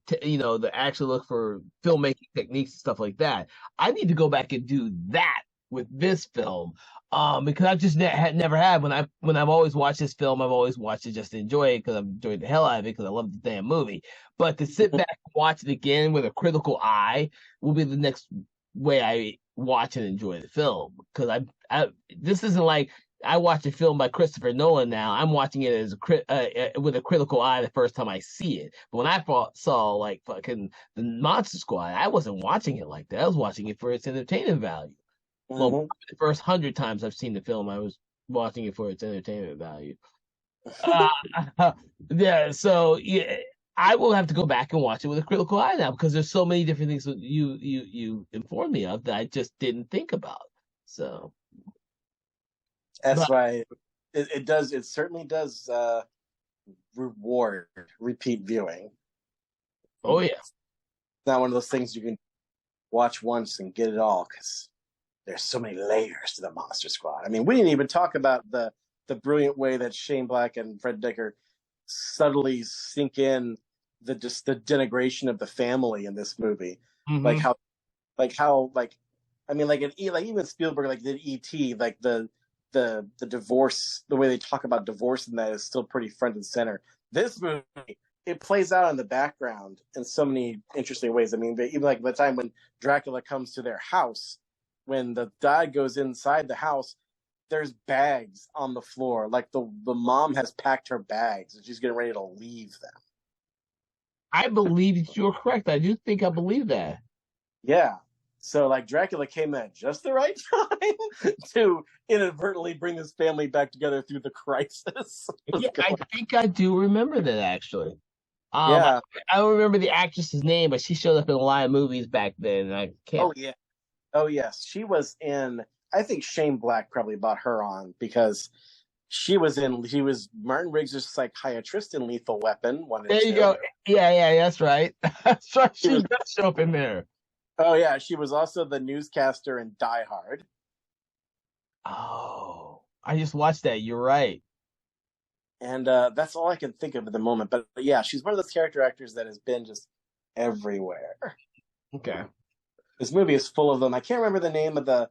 actually look for filmmaking techniques and stuff like that. I need to go back and do that with this film. Because I've just never had when I've always watched this film, I've always watched it just to enjoy it because I've enjoyed the hell out of it because I love the damn movie. But to sit back and watch it again with a critical eye will be the next way I watch and enjoy the film. Because this isn't like I watch a film by Christopher Nolan now. I'm watching it as with a critical eye the first time I see it. But when I saw like fucking the Monster Squad, I wasn't watching it like that. I was watching it for its entertainment value. Well, Mm-hmm. the first 100 times I've seen the film, I was watching it for its entertainment value. Uh, yeah, so yeah, I will have to go back and watch it with a critical eye now because there's so many different things that you informed me of that I just didn't think about. So, That's but why it certainly does reward repeat viewing. oh yeah, It's not one of those things you can watch once and get it all because there's so many layers to the Monster Squad. I mean, we didn't even talk about the brilliant way that Shane Black and Fred Decker subtly sink in the denigration of the family in this movie, like hmm how like I mean like even Spielberg like did E.T. like the divorce, the way they talk about divorce in that is still pretty front and center. This movie, it plays out in the background in so many interesting ways. I mean, even like by the time when Dracula comes to their house, when the dad goes inside the house, there's bags on the floor. Like the mom has packed her bags and she's getting ready to leave them. I believe that you're correct. I do think I believe that. Yeah. So like Dracula came at just the right time to inadvertently bring this family back together through the crisis. Yeah, I think I do remember that actually. Um, Yeah. I don't remember the actress's name, but she showed up in a lot of movies back then. And I can't. Oh yeah. Oh yes. She was in. I think Shane Black probably brought her on because she was in. He was Martin Riggs' psychiatrist in Lethal Weapon 1 and There you 2. go. Yeah, yeah, that's right. That's right. She She was. does show up in there. Oh yeah. She was also the newscaster in Die Hard. Oh, I just watched that. You're right. And that's all I can think of at the moment. But yeah, she's one of those character actors that has been just everywhere. Okay. This movie is full of them. I can't remember the name of the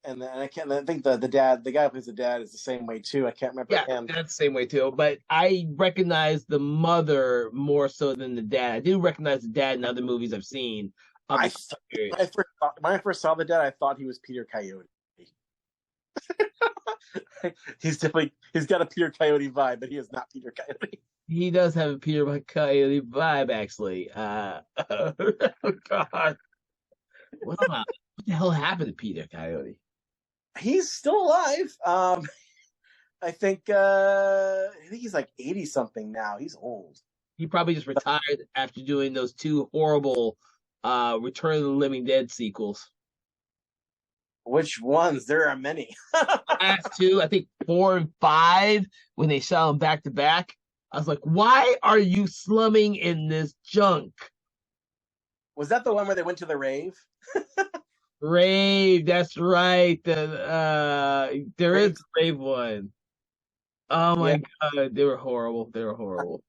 and I can't. I think the dad, the guy who plays the dad, is the same way too. I can't remember Yeah, him. that's the same way too. But I recognize the mother more so than the dad. I do recognize the dad in other movies I've seen of I the th- period. when I first saw the dad, I thought he was Peter Coyote. He's got a Peter Coyote vibe, but he is not Peter Coyote. He does have a Peter Coyote vibe, actually. Oh God, what the hell happened to Peter Coyote? He's still alive. I think he's like 80 something now. He's old. He probably just retired after doing those two horrible Return of the Living Dead sequels. Which ones? There are many. Last two, I think 4 and 5, when they shot them back to back. I was like, why are you slumming in this junk? Was that the one where they went to the rave? Rave, that's right. There is Rave. a rave one. Oh Yeah, my God, they were horrible. They were horrible.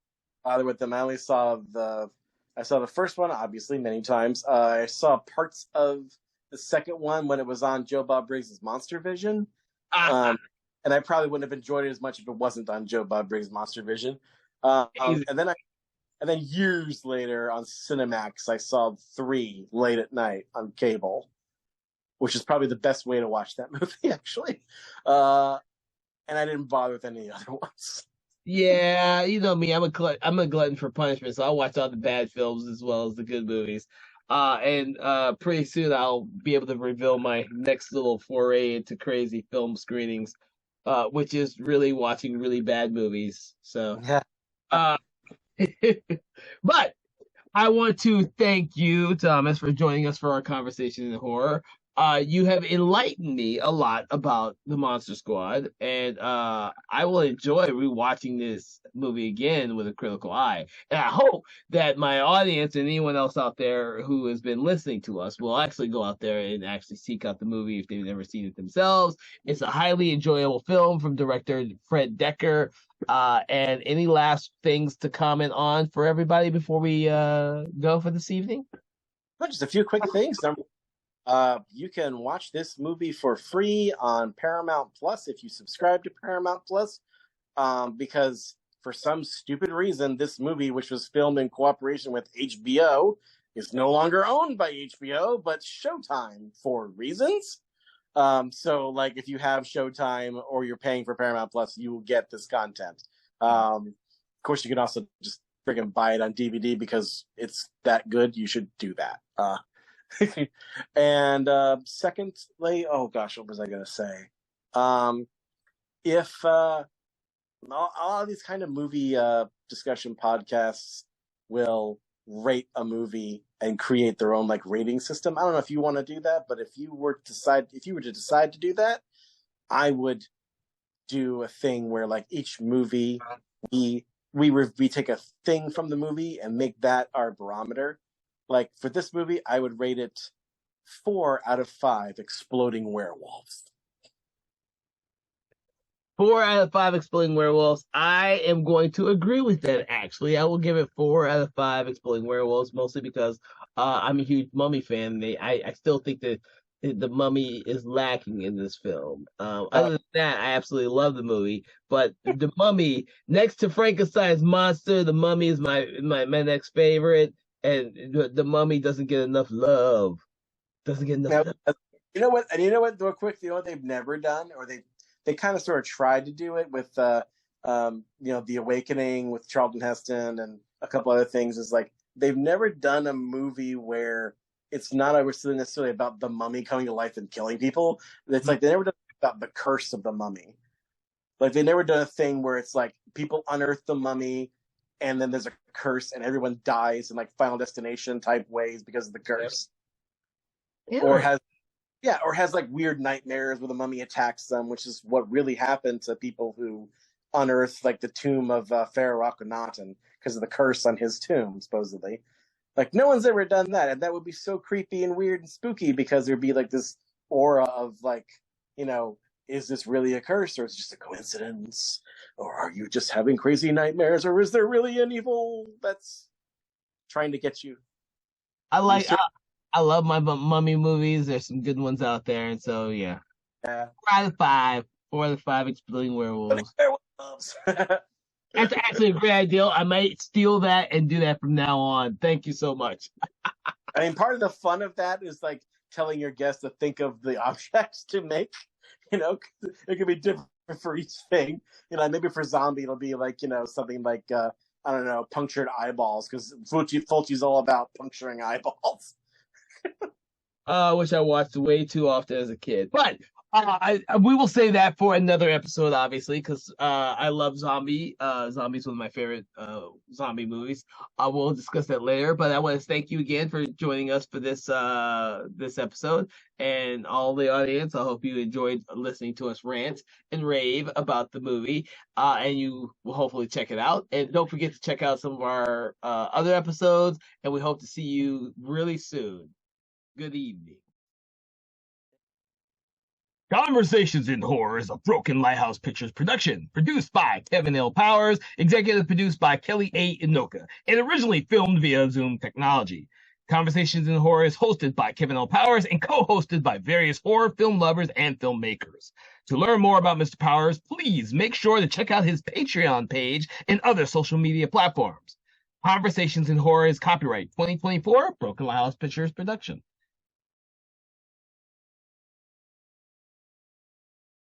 bother with them. I saw the first one obviously many times. I saw parts of the second one when it was on Joe Bob Briggs' Monster Vision. Ah, Um, and I probably wouldn't have enjoyed it as much if it wasn't on Joe Bob Briggs' Monster Vision. easy. And then years later on Cinemax, I saw 3 late at night on cable, which is probably the best way to watch that movie, actually. And I didn't bother with any other ones. Yeah, you know me. I'm a glutton for punishment, so I'll watch all the bad films as well as the good movies. And pretty soon I'll be able to reveal my next little foray into crazy film screenings, which is really watching really bad movies. So, Yeah. uh, but I want to thank you, Thomas, for joining us for our conversation in horror. You have enlightened me a lot about the Monster Squad, and I will enjoy rewatching this movie again with a critical eye. And I hope that my audience and anyone else out there who has been listening to us will actually go out there and actually seek out the movie if they've never seen it themselves. It's a highly enjoyable film from director Fred Decker. And any last things to comment on for everybody before we go for this evening? Just a few quick things. You can watch this movie for free on Paramount Plus if you subscribe to Paramount Plus, because for some stupid reason, this movie, which was filmed in cooperation with HBO, is no longer owned by HBO, but Showtime for reasons. So like if you have Showtime or you're paying for Paramount Plus, you will get this content. Of course, you can also just freaking buy it on DVD because it's that good. You should do that. And secondly, oh gosh, what was I gonna say? If all these kind of movie discussion podcasts will rate a movie and create their own like rating system. I don't know if you want to do that, but if you were to decide to do that, I would do a thing where like each movie we take a thing from the movie and make that our barometer. Like for this movie, I would rate it 4 out of 5 exploding werewolves. 4 out of 5 exploding werewolves. I am going to agree with that, actually. I will give it 4 out of 5 exploding werewolves, mostly because I'm a huge Mummy fan. I still think that the Mummy is lacking in this film. Other than that, I absolutely love the movie. But the Mummy, next to Frankenstein's monster, the Mummy is my next favorite. And the Mummy doesn't get enough love. Doesn't get enough love. You know what? And you know what? Real quick, you know what they've never done, or they kind of sort of tried to do it with The Awakening with Charlton Heston and a couple other things. Is like they've never done a movie where it's not necessarily about the mummy coming to life and killing people. It's like they never done about the curse of the mummy. Like they never done a thing where it's like people unearth the mummy and then there's a curse and everyone dies in like Final Destination type ways because of the curse. Yeah. Or has like weird nightmares where the mummy attacks them, which is what really happened to people who unearthed like the tomb of Pharaoh Akhenaten because of the curse on his tomb, supposedly. Like no one's ever done that, and that would be so creepy and weird and spooky because there'd be like this aura of like, is this really a curse or is it just a coincidence? Or are you just having crazy nightmares, or is there really an evil that's trying to get you? I love my Mummy movies. There's some good ones out there, and so yeah. 4 out of 5. 4 out of 5 exploding werewolves. That's actually a great idea. I might steal that and do that from now on. Thank you so much. I mean, part of the fun of that is like telling your guests to think of the objects to make. It could be different for each thing. Maybe for zombie it'll be like something like I don't know, punctured eyeballs, because Fulci's all about puncturing eyeballs. I wish I watched way too often as a kid, but we will say that for another episode, obviously, because I love Zombie. Zombie's one of my favorite zombie movies. We'll discuss that later, but I want to thank you again for joining us for this episode, and all the audience. I hope you enjoyed listening to us rant and rave about the movie, and you will hopefully check it out. And don't forget to check out some of our other episodes, and we hope to see you really soon. Good evening. Conversations in Horror is a Broken Lighthouse Pictures production, produced by Kevin L. Powers, executive produced by Kelly A. Inoka, and originally filmed via Zoom technology. Conversations in Horror is hosted by Kevin L. Powers and co-hosted by various horror film lovers and filmmakers. To learn more about Mr. Powers, please make sure to check out his Patreon page and other social media platforms. Conversations in Horror is copyright 2024 Broken Lighthouse Pictures production.